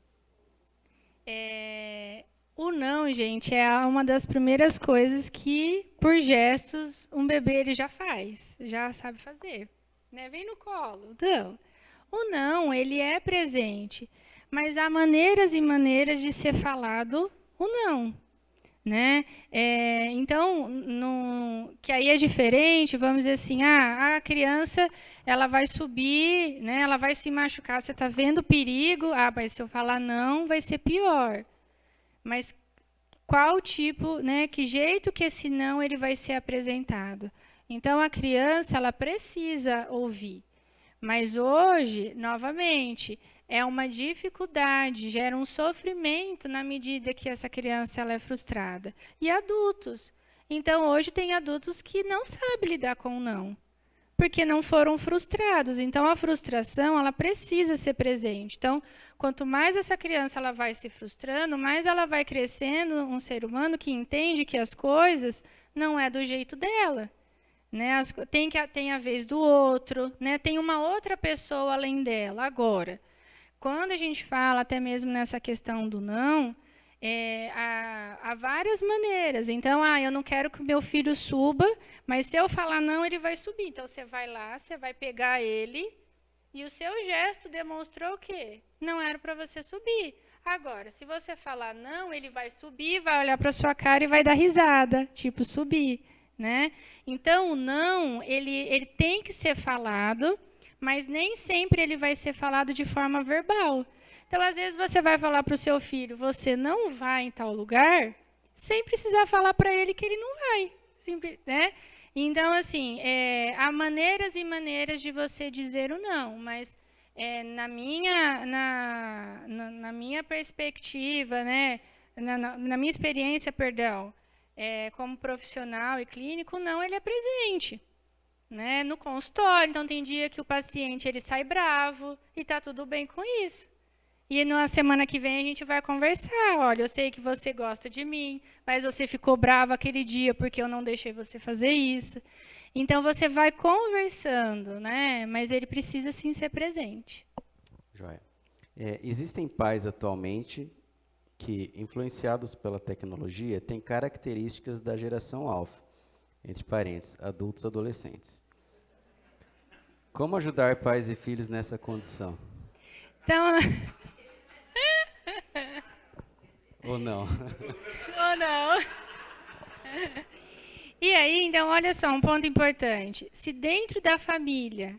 O não, gente, é uma das primeiras coisas que, por gestos, um bebê ele já faz, já sabe fazer, né? Vem no colo, não. O não, ele é presente, mas há maneiras e maneiras de ser falado o não, né? Então, que aí é diferente, vamos dizer assim, a criança, ela vai subir, né? Ela vai se machucar, você está vendo o perigo, mas se eu falar não, vai ser pior. Mas qual tipo, né, que jeito que esse não ele vai ser apresentado? Então, a criança, ela precisa ouvir. Mas hoje, novamente, é uma dificuldade, gera um sofrimento na medida que essa criança ela é frustrada. E adultos. Então, hoje tem adultos que não sabem lidar com o não, porque não foram frustrados. Então, a frustração, ela precisa ser presente. Então, quanto mais essa criança ela vai se frustrando, mais ela vai crescendo um ser humano que entende que as coisas não é do jeito dela. Né? Tem a vez do outro, né? Tem uma outra pessoa além dela. Agora, quando a gente fala, até mesmo nessa questão do não, há várias maneiras. Então, eu não quero que o meu filho suba, mas se eu falar não, ele vai subir. Então, você vai lá, você vai pegar ele, e o seu gesto demonstrou o quê? Não era para você subir. Agora, se você falar não, ele vai subir, vai olhar para sua cara e vai dar risada, tipo subir, né? Então, o não, ele tem que ser falado, mas nem sempre ele vai ser falado de forma verbal. Então, às vezes, você vai falar para o seu filho, você não vai em tal lugar, sem precisar falar para ele que ele não vai, né? Então, assim, há maneiras e maneiras de você dizer o não, mas na minha perspectiva, né, na minha experiência, perdão, como profissional e clínico, não, ele é presente, né, no consultório. Então, tem dia que o paciente ele sai bravo e está tudo bem com isso. E na semana que vem a gente vai conversar. Olha, eu sei que você gosta de mim, mas você ficou bravo aquele dia porque eu não deixei você fazer isso. Então, você vai conversando, né? Mas ele precisa, sim, ser presente. Joia. Existem pais atualmente que, influenciados pela tecnologia, têm características da geração alfa, entre parênteses, adultos e adolescentes. Como ajudar pais e filhos nessa condição? Então... Ou não? Ou não. E aí, então, olha só, um ponto importante. Se dentro da família,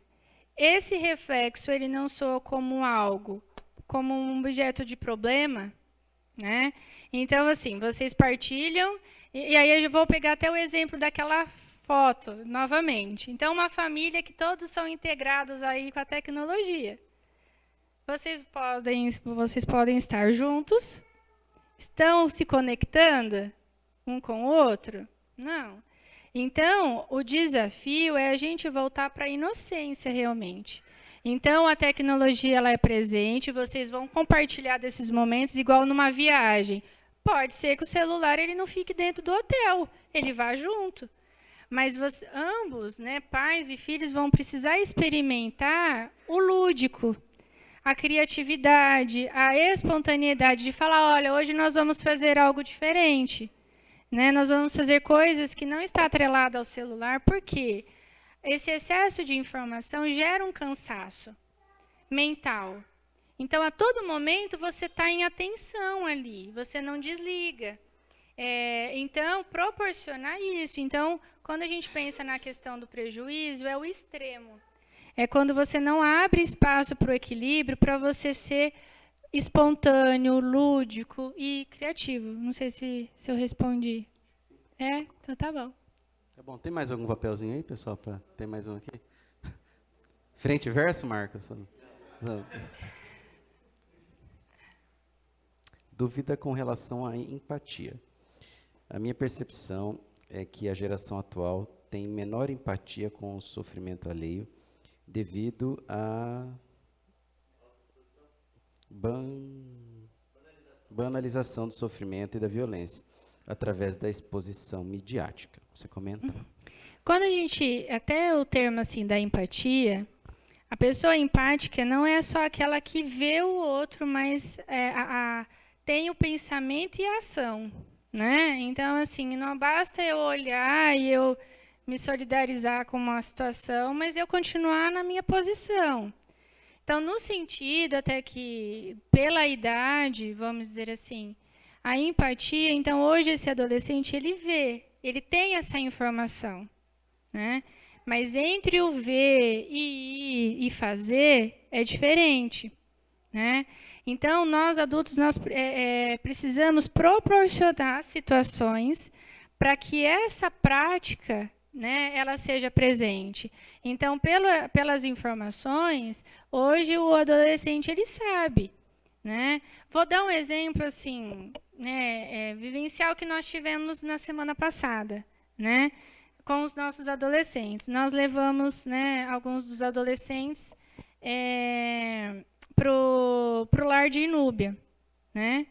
esse reflexo ele não soa como algo, como um objeto de problema, né? Então, assim, vocês partilham, e aí eu vou pegar até o exemplo daquela foto, novamente. Então, uma família que todos são integrados aí com a tecnologia. Vocês podem estar juntos, estão se conectando um com o outro? Não. Então, o desafio é a gente voltar para a inocência realmente. Então, a tecnologia ela é presente, vocês vão compartilhar desses momentos igual numa viagem. Pode ser que o celular ele não fique dentro do hotel, ele vá junto. Mas ambos, né, pais e filhos, vão precisar experimentar o lúdico, a criatividade, a espontaneidade de falar, olha, hoje nós vamos fazer algo diferente. Né? Nós vamos fazer coisas que não está atrelada ao celular, porque esse excesso de informação gera um cansaço mental. Então, a todo momento, você está em atenção ali, você não desliga. Então, proporcionar isso. Então, quando a gente pensa na questão do prejuízo, é o extremo. É quando você não abre espaço para o equilíbrio, para você ser espontâneo, lúdico e criativo. Não sei se eu respondi. Então tá bom. Tá bom. Tem mais algum papelzinho aí, pessoal? Tem mais um aqui? Frente e verso, Marcos? Não. Dúvida com relação à empatia. A minha percepção é que a geração atual tem menor empatia com o sofrimento alheio devido à banalização do sofrimento e da violência, através da exposição midiática. Você comenta? Quando a gente, até o termo assim da empatia, a pessoa empática não é só aquela que vê o outro, mas tem o pensamento e a ação, né? Então, assim, não basta eu olhar e eu me solidarizar com uma situação, mas eu continuar na minha posição. Então, no sentido até que, pela idade, vamos dizer assim, a empatia, então, hoje esse adolescente, ele vê, ele tem essa informação, né? Mas entre o ver e ir e fazer, é diferente, né? Então, nós adultos, nós precisamos proporcionar situações para que essa prática, né, ela seja presente. Então, pelas informações, hoje o adolescente ele sabe, né? Vou dar um exemplo assim, né, vivencial que nós tivemos na semana passada, né, com os nossos adolescentes. Nós levamos, né, alguns dos adolescentes pro lar de Inúbia, né?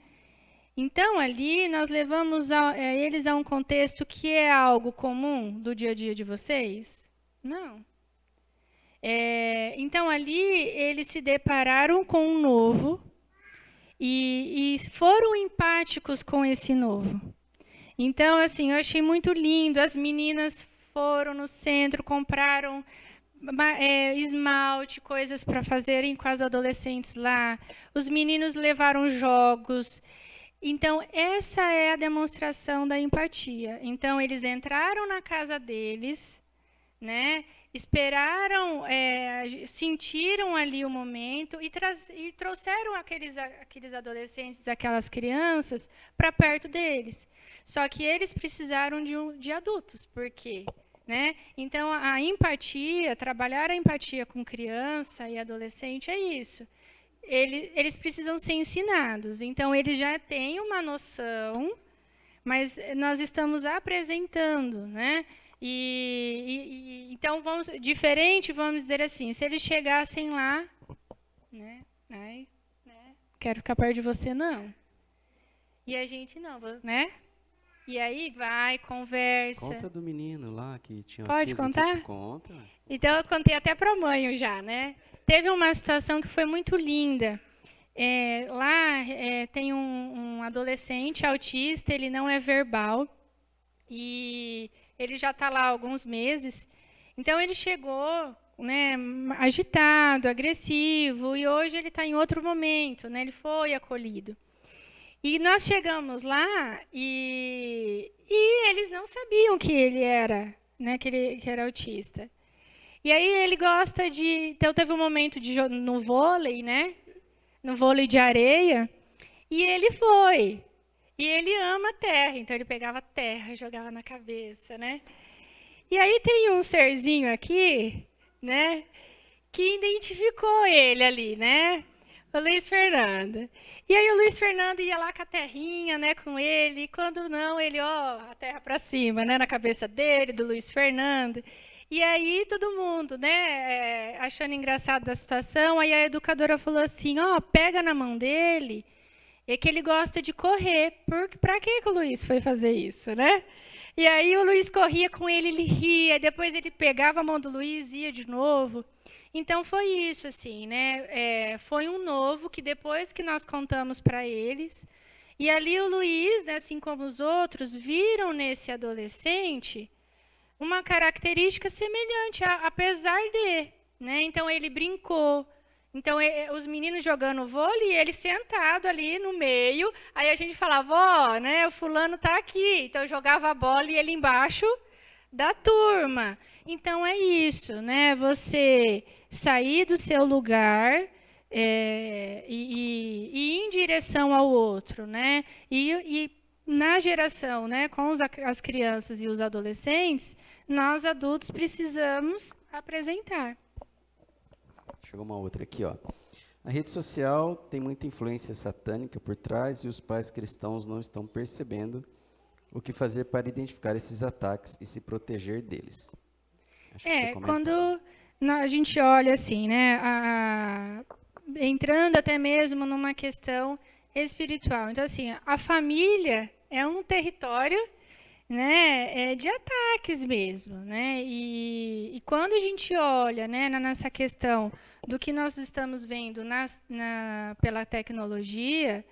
Então, ali, nós levamos eles a um contexto que é algo comum do dia a dia de vocês? Não. Então, ali, eles se depararam com um novo e foram empáticos com esse novo. Então, assim, eu achei muito lindo. As meninas foram no centro, compraram esmalte, coisas para fazerem com as adolescentes lá. Os meninos levaram jogos. Então, essa é a demonstração da empatia. Então, eles entraram na casa deles, né? Esperaram, sentiram ali o momento e trouxeram aqueles adolescentes, aquelas crianças, para perto deles. Só que eles precisaram de adultos, por quê? Né? Então, a empatia, trabalhar a empatia com criança e adolescente é isso. Eles precisam ser ensinados. Então, eles já têm uma noção, mas nós estamos apresentando, né? Então, diferente, vamos dizer assim, se eles chegassem lá, né? Quero ficar perto de você, não. E a gente não, né? E aí vai, conversa. Conta do menino lá que tinha Pode autismo. contar? Conta. Então, eu contei até para a mãe já, né? Teve uma situação que foi muito linda. Lá tem um adolescente autista, ele não é verbal, e ele já está lá há alguns meses. Então, ele chegou, né, agitado, agressivo, e hoje ele está em outro momento, né? Ele foi acolhido. E nós chegamos lá e eles não sabiam que ele era, né, que era autista. E aí ele gosta de... Então, teve um momento no vôlei, né? No vôlei de areia, e ele foi. E ele ama a terra, então ele pegava terra e jogava na cabeça, né? E aí tem um serzinho aqui, né, que identificou ele ali, né? O Luiz Fernando. E aí o Luiz Fernando ia lá com a terrinha, né, com ele, e quando não, ele, a terra para cima, né, na cabeça dele, do Luiz Fernando. E aí todo mundo, né, achando engraçado a situação, aí a educadora falou assim, pega na mão dele, é que ele gosta de correr. Para que o Luiz foi fazer isso, né? E aí o Luiz corria com ele, ele ria, depois ele pegava a mão do Luiz e ia de novo. Então, foi isso, assim, né? Foi um novo que depois que nós contamos para eles, e ali o Luiz, né, assim como os outros, viram nesse adolescente uma característica semelhante, apesar de, né? Então, ele brincou. Então, os meninos jogando vôlei, ele sentado ali no meio, aí a gente falava, né, o fulano está aqui. Então, eu jogava a bola e ele embaixo da turma. Então, é isso, né? Você sair do seu lugar e ir em direção ao outro, né? E na geração, né, com as crianças e os adolescentes, nós adultos precisamos apresentar. Chegou uma outra aqui, ó. A rede social tem muita influência satânica por trás e os pais cristãos não estão percebendo o que fazer para identificar esses ataques e se proteger deles. Quando a gente olha assim, né, entrando até mesmo numa questão espiritual. Então, assim, a família é um território, né, de ataques mesmo, né? E quando a gente olha, né, nessa questão do que nós estamos vendo pela tecnologia,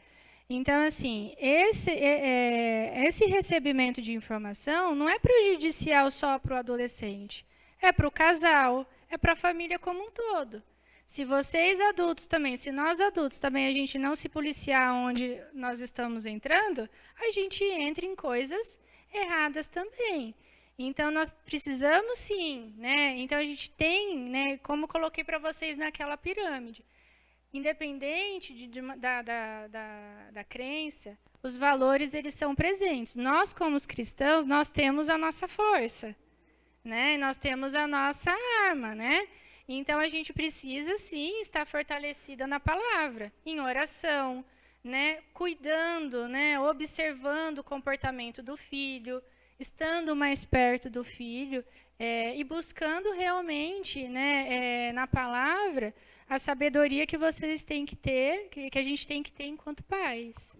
então, assim, esse recebimento de informação não é prejudicial só para o adolescente, é para o casal, é para a família como um todo. Se vocês adultos também, se nós adultos também a gente não se policiar onde nós estamos entrando, a gente entra em coisas erradas também. Então, nós precisamos sim, né? Então, a gente tem, né, como coloquei para vocês naquela pirâmide, independente da crença, os valores, eles são presentes. Nós, como os cristãos, nós temos a nossa força, né? Nós temos a nossa arma, né? Então, a gente precisa, sim, estar fortalecida na palavra, em oração, né? Cuidando, né? Observando o comportamento do filho, estando mais perto do filho e buscando realmente, né, na palavra, a sabedoria que vocês têm que ter, que a gente tem que ter enquanto pais.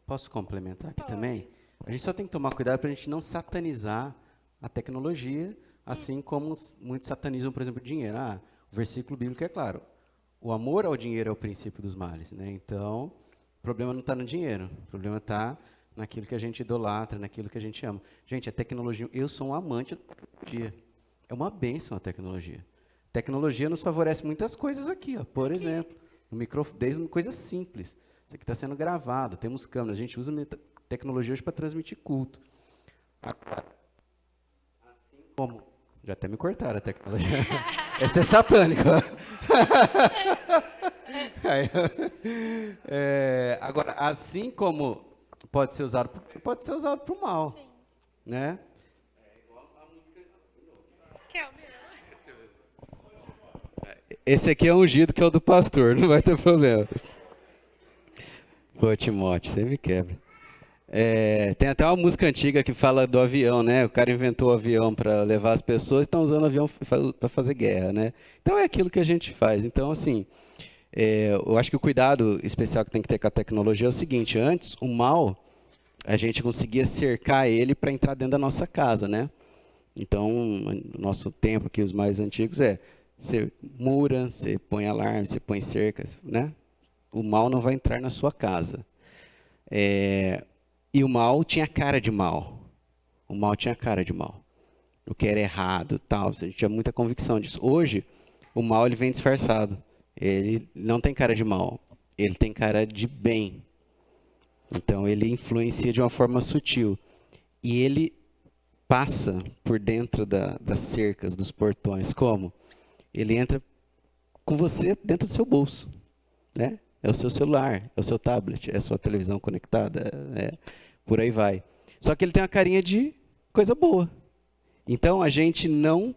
Posso complementar aqui também? A gente só tem que tomar cuidado para a gente não satanizar a tecnologia, Assim como muitos satanizam, por exemplo, o dinheiro. O versículo bíblico é claro. O amor ao dinheiro é o princípio dos males, né? Então, o problema não está no dinheiro. O problema está naquilo que a gente idolatra, naquilo que a gente ama. Gente, a tecnologia... Eu sou um amante da tecnologia. É uma bênção a tecnologia. Tecnologia nos favorece muitas coisas aqui, ó. Por exemplo, o microfone, desde coisas simples. Isso aqui está sendo gravado, temos câmeras. A gente usa tecnologia hoje para transmitir culto. Agora, assim como... Já até me cortaram a tecnologia. Essa é satânica. Agora, assim como pode ser usado para o mal, né? Esse aqui é ungido, que é o do pastor, não vai ter problema. Pô, Timóteo, você me quebra. Tem até uma música antiga que fala do avião, né? O cara inventou o avião para levar as pessoas e estão usando o avião para fazer guerra, né? Então é aquilo que a gente faz. Então, assim, eu acho que o cuidado especial que tem que ter com a tecnologia é o seguinte: antes, o mal, a gente conseguia cercar ele para entrar dentro da nossa casa, né? Então, no nosso tempo aqui, os mais antigos, você mura, você põe alarme, você põe cerca, né? O mal não vai entrar na sua casa. E o mal tinha cara de mal. O mal tinha cara de mal. O que era errado, tal. A gente tinha muita convicção disso. Hoje, o mal ele vem disfarçado. Ele não tem cara de mal. Ele tem cara de bem. Então, ele influencia de uma forma sutil. E ele passa por dentro das cercas, dos portões. Como? Ele entra com você dentro do seu bolso, né? É o seu celular, é o seu tablet, é a sua televisão conectada, por aí vai. Só que ele tem uma carinha de coisa boa. Então, a gente não,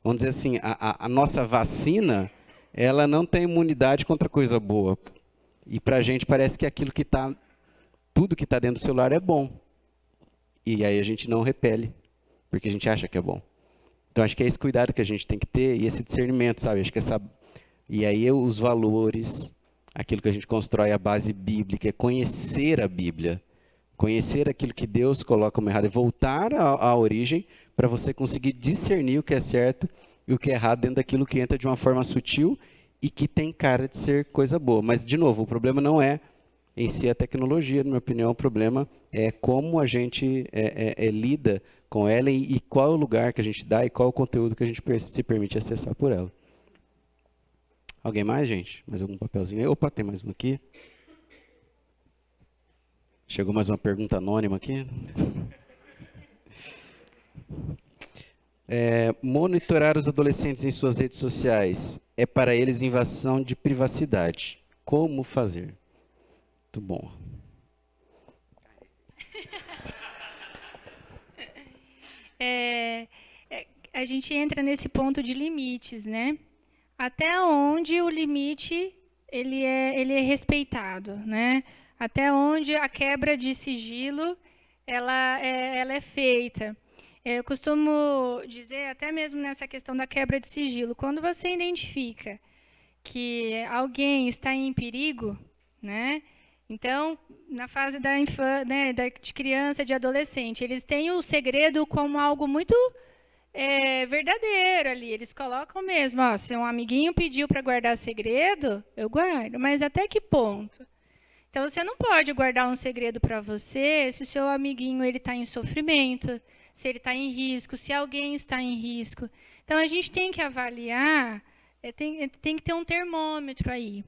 vamos dizer assim, a nossa vacina, ela não tem imunidade contra coisa boa. E para a gente parece que tudo que está dentro do celular é bom. E aí a gente não repele, porque a gente acha que é bom. Então, acho que é esse cuidado que a gente tem que ter e esse discernimento, sabe? Acho que e aí os valores, aquilo que a gente constrói, a base bíblica, é conhecer a Bíblia, conhecer aquilo que Deus coloca como errado, e voltar à origem para você conseguir discernir o que é certo e o que é errado dentro daquilo que entra de uma forma sutil e que tem cara de ser coisa boa. Mas, de novo, o problema não é em si a tecnologia, na minha opinião, o problema é como a gente lida com ela e qual é o lugar que a gente dá e qual é o conteúdo que a gente se permite acessar por ela. Alguém mais, gente? Mais algum papelzinho aí? Opa, tem mais um aqui. Chegou mais uma pergunta anônima aqui. Monitorar os adolescentes em suas redes sociais é para eles invasão de privacidade. Como fazer? Muito bom. A gente entra nesse ponto de limites, né? Até onde o limite ele é respeitado, né? Até onde a quebra de sigilo ela é feita. Eu costumo dizer, até mesmo nessa questão da quebra de sigilo, quando você identifica que alguém está em perigo, né? Então, na fase da infância, né, de criança, de adolescente, eles têm o segredo como algo muito verdadeiro ali. Eles colocam mesmo, ó, se um amiguinho pediu para guardar segredo, eu guardo. Mas até que ponto? Então, você não pode guardar um segredo para você se o seu amiguinho ele está em sofrimento, se ele está em risco, se alguém está em risco. Então, a gente tem que avaliar, tem que ter um termômetro aí.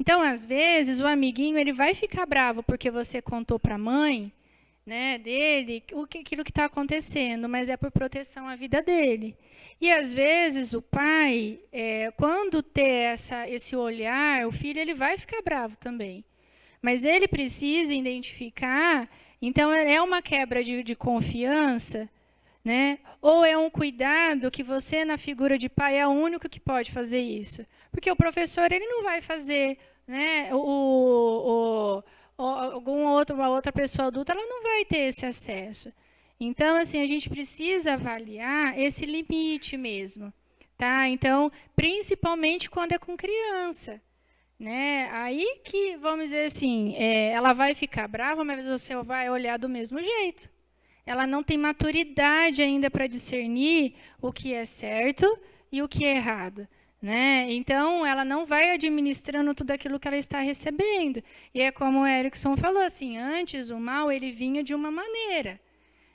Então, às vezes, o amiguinho ele vai ficar bravo porque você contou para a mãe, né, dele aquilo que está acontecendo, mas é por proteção à vida dele. E, às vezes, o pai, quando ter esse olhar, o filho ele vai ficar bravo também. Mas ele precisa identificar, então é uma quebra de confiança, né? Ou é um cuidado que você, na figura de pai, é o único que pode fazer isso. Porque o professor ele não vai fazer, né? Uma outra pessoa adulta ela não vai ter esse acesso. Então, assim, a gente precisa avaliar esse limite mesmo. Tá? Então, principalmente quando é com criança. Né? Aí que, vamos dizer assim, ela vai ficar brava, mas você vai olhar do mesmo jeito. ela não tem maturidade ainda para discernir o que é certo e o que é errado, né? Então, ela não vai administrando tudo aquilo que ela está recebendo. E é como o Erickson falou, assim, antes o mal ele vinha de uma maneira,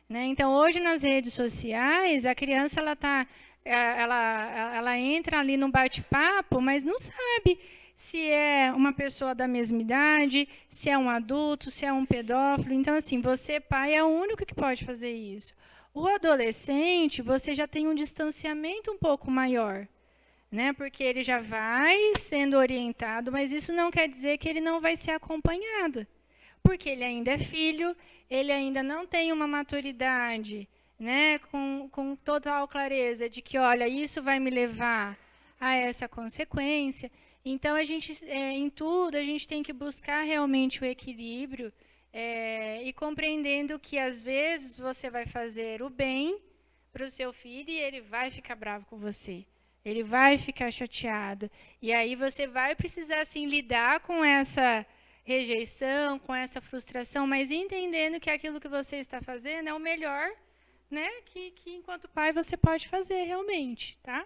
né? Então, hoje nas redes sociais, a criança ela entra ali num bate-papo, mas não sabe se é uma pessoa da mesma idade, se é um adulto, se é um pedófilo. Então, assim, você, pai, é o único que pode fazer isso. O adolescente, você já tem um distanciamento um pouco maior, né? Porque ele já vai sendo orientado, mas isso não quer dizer que ele não vai ser acompanhado. Porque ele ainda é filho, ele ainda não tem uma maturidade, né, com total clareza de que, olha, isso vai me levar a essa consequência. Então, em tudo, a gente tem que buscar realmente o equilíbrio e compreendendo que, às vezes, você vai fazer o bem para o seu filho e ele vai ficar bravo com você. Ele vai ficar chateado. E aí você vai precisar, assim, lidar com essa rejeição, com essa frustração, mas entendendo que aquilo que você está fazendo é o melhor, né, que enquanto pai você pode fazer realmente, tá?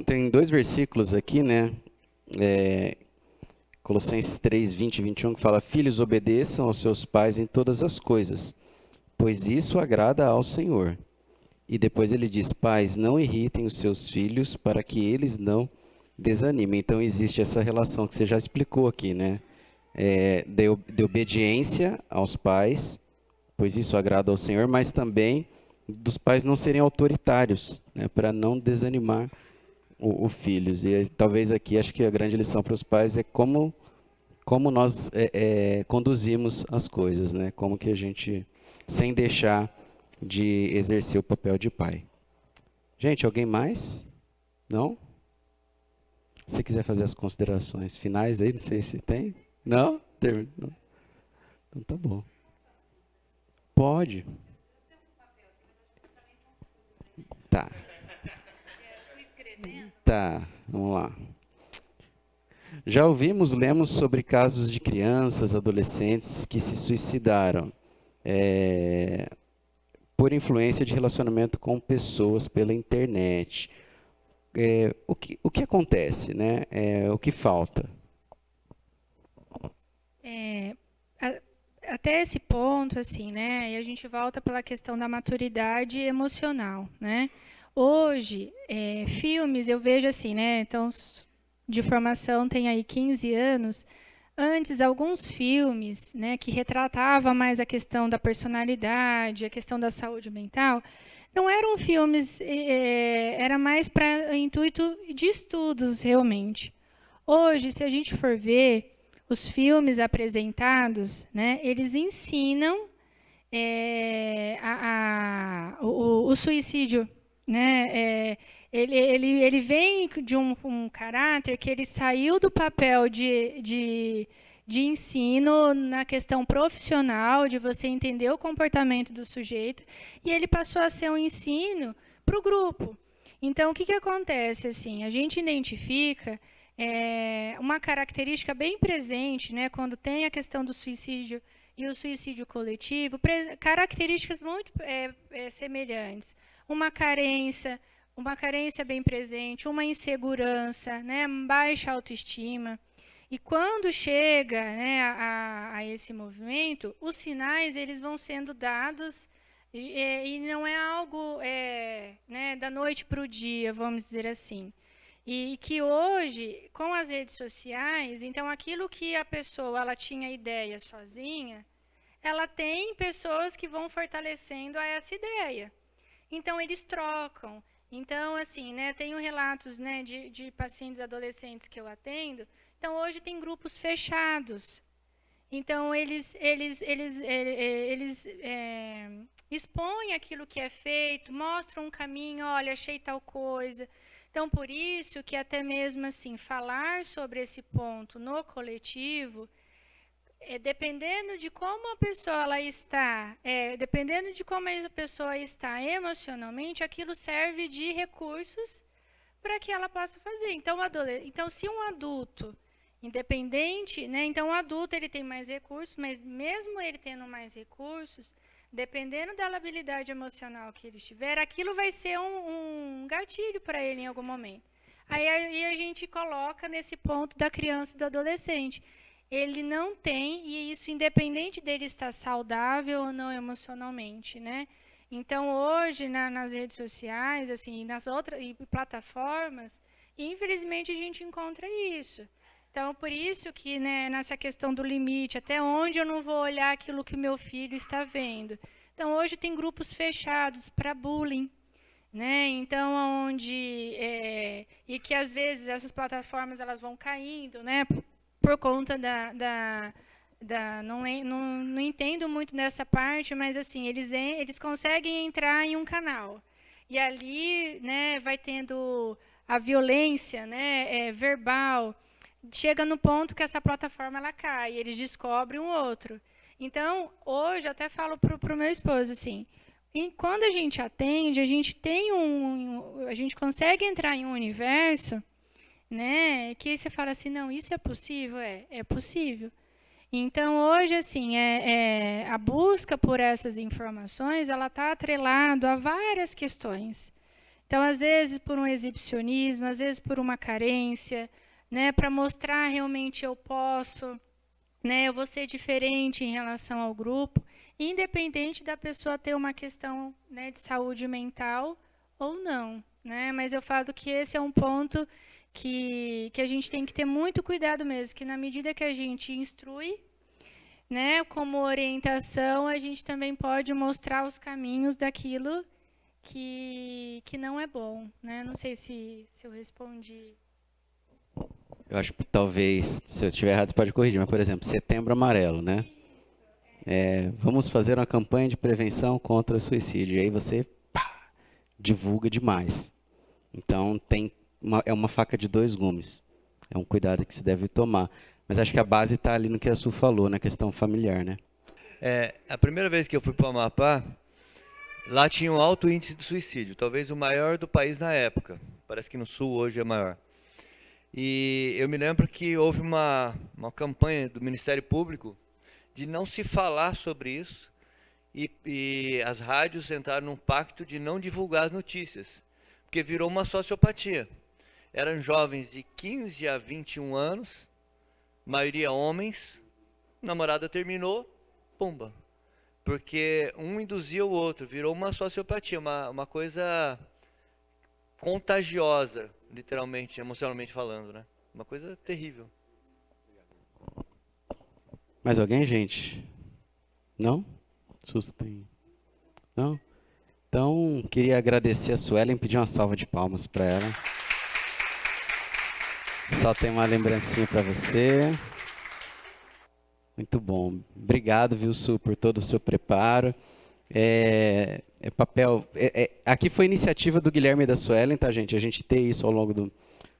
Tem 2 versículos aqui, né? Colossenses 3, 20 e 21, que fala: Filhos, obedeçam aos seus pais em todas as coisas, pois isso agrada ao Senhor. E depois ele diz: Pais, não irritem os seus filhos para que eles não desanimem. Então existe essa relação que você já explicou aqui, né? De obediência aos pais, pois isso agrada ao Senhor, mas também dos pais não serem autoritários, né? Para não desanimar o filhos. E talvez aqui, acho que a grande lição para os pais é como nós conduzimos as coisas, né? Como que a gente, sem deixar de exercer o papel de pai. Gente, alguém mais? Não? Se quiser fazer as considerações finais aí, não sei se tem. Não? Terminou. Então tá bom. Pode. Tá. Tá, vamos lá. Já lemos sobre casos de crianças, adolescentes que se suicidaram por influência de relacionamento com pessoas pela internet. O que acontece, né? O que falta? Até esse ponto, assim, né? E a gente volta pela questão da maturidade emocional, né? Hoje, filmes, eu vejo assim, né? Então, de formação tem aí 15 anos. Antes, alguns filmes, né, que retratavam mais a questão da personalidade, a questão da saúde mental, não eram filmes, era mais para intuito de estudos, realmente. Hoje, se a gente for ver os filmes apresentados, né, eles ensinam o suicídio, né? Ele vem de um caráter que ele saiu do papel de ensino na questão profissional, de você entender o comportamento do sujeito, e ele passou a ser um ensino para o grupo. Então, o que acontece? Assim, a gente identifica uma característica bem presente, né, quando tem a questão do suicídio e o suicídio coletivo, características muito semelhantes. Uma carência bem presente, uma insegurança, né, baixa autoestima. E quando chega, né, a esse movimento, os sinais eles vão sendo dados e não é algo né, da noite para o dia, vamos dizer assim. E que hoje, com as redes sociais, então aquilo que a pessoa ela tinha ideia sozinha, ela tem pessoas que vão fortalecendo a essa ideia. Então, eles trocam. Então, assim, né, tenho relatos, né, de pacientes adolescentes que eu atendo. Então, hoje tem grupos fechados. Então, eles expõem aquilo que é feito, mostram um caminho, olha, achei tal coisa. Então, por isso que até mesmo assim, falar sobre esse ponto no coletivo, dependendo de como a pessoa ela está, dependendo de como a pessoa está emocionalmente, aquilo serve de recursos para que ela possa fazer. Então, se um adulto independente, né? Então, o adulto ele tem mais recursos, mas mesmo ele tendo mais recursos, dependendo da habilidade emocional que ele tiver, aquilo vai ser um gatilho para ele em algum momento. Aí a gente coloca nesse ponto da criança e do adolescente. Ele não tem, e isso independente dele estar saudável ou não emocionalmente, né? Então, hoje, nas redes sociais, assim, nas outras plataformas, infelizmente a gente encontra isso. Então, por isso que, né, nessa questão do limite, até onde eu não vou olhar aquilo que o meu filho está vendo. Então, hoje tem grupos fechados para bullying, né? Então, e que às vezes essas plataformas elas vão caindo, né? Por conta não entendo muito dessa parte, mas assim, eles conseguem entrar em um canal. E ali, né, vai tendo a violência, né, verbal. Chega no ponto que essa plataforma ela cai, e eles descobrem um outro. Então, hoje, eu até falo para o meu esposo, assim, quando a gente atende, a gente a gente consegue entrar em um universo, né, que você fala assim, não, isso é possível? É possível. Então, hoje, assim, a busca por essas informações, ela está atrelada a várias questões. Então, às vezes, por um exibicionismo, às vezes, por uma carência, né, para mostrar realmente eu posso, né, eu vou ser diferente em relação ao grupo, independente da pessoa ter uma questão, né, de saúde mental ou não, né? Mas eu falo que esse é um ponto que a gente tem que ter muito cuidado mesmo, que na medida que a gente instrui, né, como orientação, a gente também pode mostrar os caminhos daquilo que não é bom, né? Não sei se eu respondi. Eu acho que talvez, se eu estiver errado, você pode corrigir, mas, por exemplo, Setembro Amarelo, né? Vamos fazer uma campanha de prevenção contra o suicídio. E aí você divulga demais. Então, é uma faca de dois gumes. É um cuidado que se deve tomar. Mas acho que a base está ali no que a Su falou, na questão familiar, né? A primeira vez que eu fui para o Amapá, lá tinha um alto índice de suicídio, talvez o maior do país na época. Parece que no Sul hoje é maior. E eu me lembro que houve uma campanha do Ministério Público de não se falar sobre isso, e as rádios entraram num pacto de não divulgar as notícias, porque virou uma sociopatia. Eram jovens de 15 a 21 anos, maioria homens, namorada terminou, pumba. Porque um induzia o outro, virou uma sociopatia, uma coisa contagiosa, literalmente, emocionalmente falando, né? Uma coisa terrível. Mais alguém, gente? Não? Susto tem? Não? Então, queria agradecer a Suelen, pedir uma salva de palmas para ela. Só tem uma lembrancinha para você. Muito bom. Obrigado, viu, Su, por todo o seu preparo. Aqui foi iniciativa do Guilherme e da Suelen, tá, gente? A gente tem isso ao longo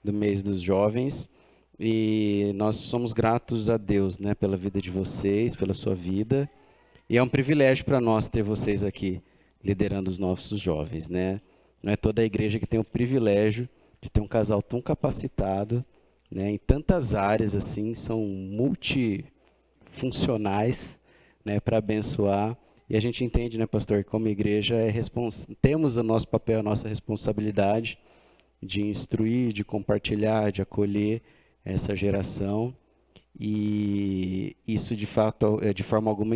do mês dos jovens. E nós somos gratos a Deus, né, pela vida de vocês, pela sua vida. E é um privilégio para nós ter vocês aqui liderando os nossos jovens, né? Não é toda a igreja que tem o privilégio de ter um casal tão capacitado, né, em tantas áreas assim, são multifuncionais, né, para abençoar. E a gente entende, né, pastor, que como igreja temos o nosso papel, a nossa responsabilidade de instruir, de compartilhar, de acolher essa geração, e isso de fato, de forma alguma,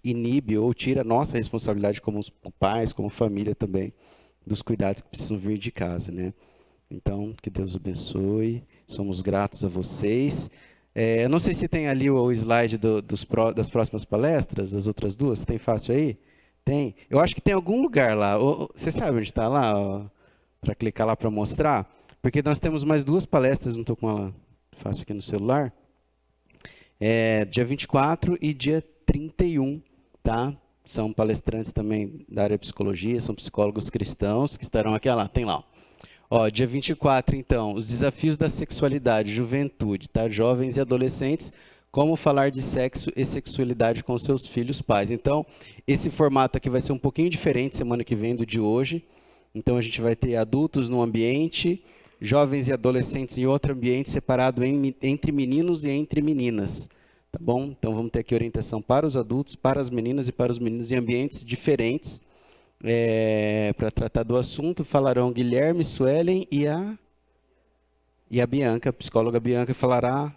inibe ou tira a nossa responsabilidade como pais, como família também, dos cuidados que precisam vir de casa, né? Então, que Deus abençoe, somos gratos a vocês. Eu não sei se tem ali o slide das próximas palestras, das outras duas, tem fácil aí? Tem? Eu acho que tem algum lugar lá, você sabe onde está lá, para clicar lá para mostrar? Porque nós temos mais duas palestras, não estou com ela fácil aqui no celular, dia 24 e dia 31, tá? São palestrantes também da área de psicologia, são psicólogos cristãos que estarão aqui, tem lá. Dia 24, então, os desafios da sexualidade, juventude, tá? Jovens e adolescentes, como falar de sexo e sexualidade com seus filhos pais. Então, esse formato aqui vai ser um pouquinho diferente semana que vem do de hoje, Então a gente vai ter adultos num ambiente, jovens e adolescentes em outro ambiente, separado entre meninos e entre meninas. Tá bom? Então vamos ter aqui orientação para os adultos, para as meninas e para os meninos em ambientes diferentes. Para tratar do assunto, falarão Guilherme, Suelen e a Bianca, a psicóloga Bianca falará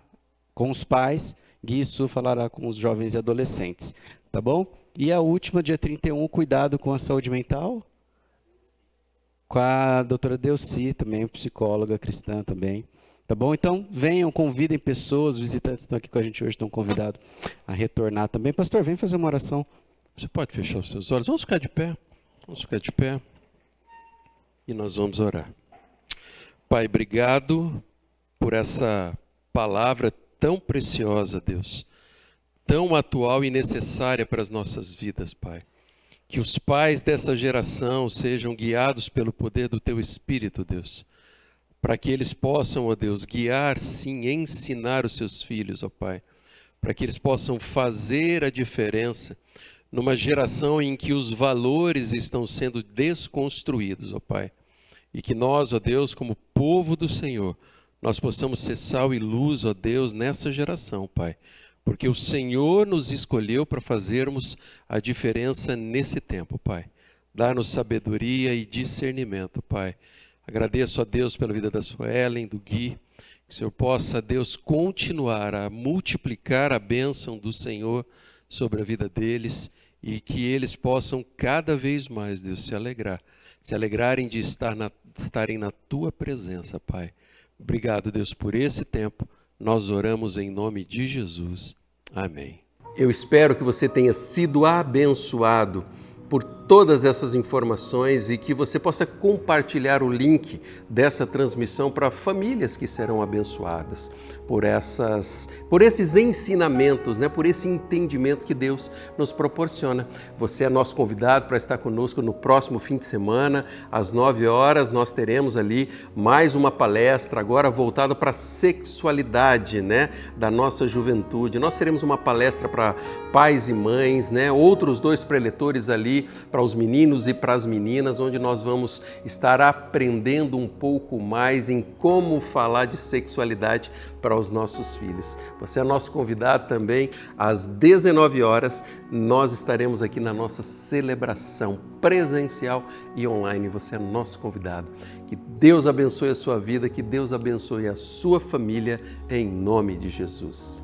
com os pais, Gui e Su falará com os jovens e adolescentes. Tá bom? E a última, dia 31, cuidado com a saúde mental, com a doutora Delci, também psicóloga cristã também. Tá bom? Então, venham, convidem pessoas, os visitantes que estão aqui com a gente hoje estão convidados a retornar também. Pastor, vem fazer uma oração. Você pode fechar os seus olhos? Vamos ficar de pé. Vamos ficar de pé. E nós vamos orar. Pai, obrigado por essa palavra tão preciosa, Deus. Tão atual e necessária para as nossas vidas, Pai. Que os pais dessa geração sejam guiados pelo poder do Teu Espírito, Deus. Para que eles possam, ó Deus, guiar, sim, ensinar os seus filhos, ó Pai. Para que eles possam fazer a diferença numa geração em que os valores estão sendo desconstruídos, ó Pai. E que nós, ó Deus, como povo do Senhor, nós possamos ser sal e luz, ó Deus, nessa geração, Pai. Porque o Senhor nos escolheu para fazermos a diferença nesse tempo, Pai. Dá-nos sabedoria e discernimento, Pai. Agradeço a Deus pela vida da Suelen, do Gui. Que o Senhor possa, Deus, continuar a multiplicar a bênção do Senhor sobre a vida deles e que eles possam cada vez mais, Deus, se alegrarem de estarem na Tua presença, Pai. Obrigado, Deus, por esse tempo. Nós oramos em nome de Jesus. Amém. Eu espero que você tenha sido abençoado por todas essas informações e que você possa compartilhar o link dessa transmissão para famílias que serão abençoadas por esses ensinamentos, né? Por esse entendimento que Deus nos proporciona. Você é nosso convidado para estar conosco no próximo fim de semana, às 9 horas, nós teremos ali mais uma palestra, agora voltada para a sexualidade, né? Da nossa juventude. Nós teremos uma palestra para pais e mães, né? Outros 2 preletores ali para os meninos e para as meninas, onde nós vamos estar aprendendo um pouco mais em como falar de sexualidade para os nossos filhos. Você é nosso convidado também. Às 19 horas, nós estaremos aqui na nossa celebração presencial e online. Você é nosso convidado. Que Deus abençoe a sua vida, que Deus abençoe a sua família, em nome de Jesus.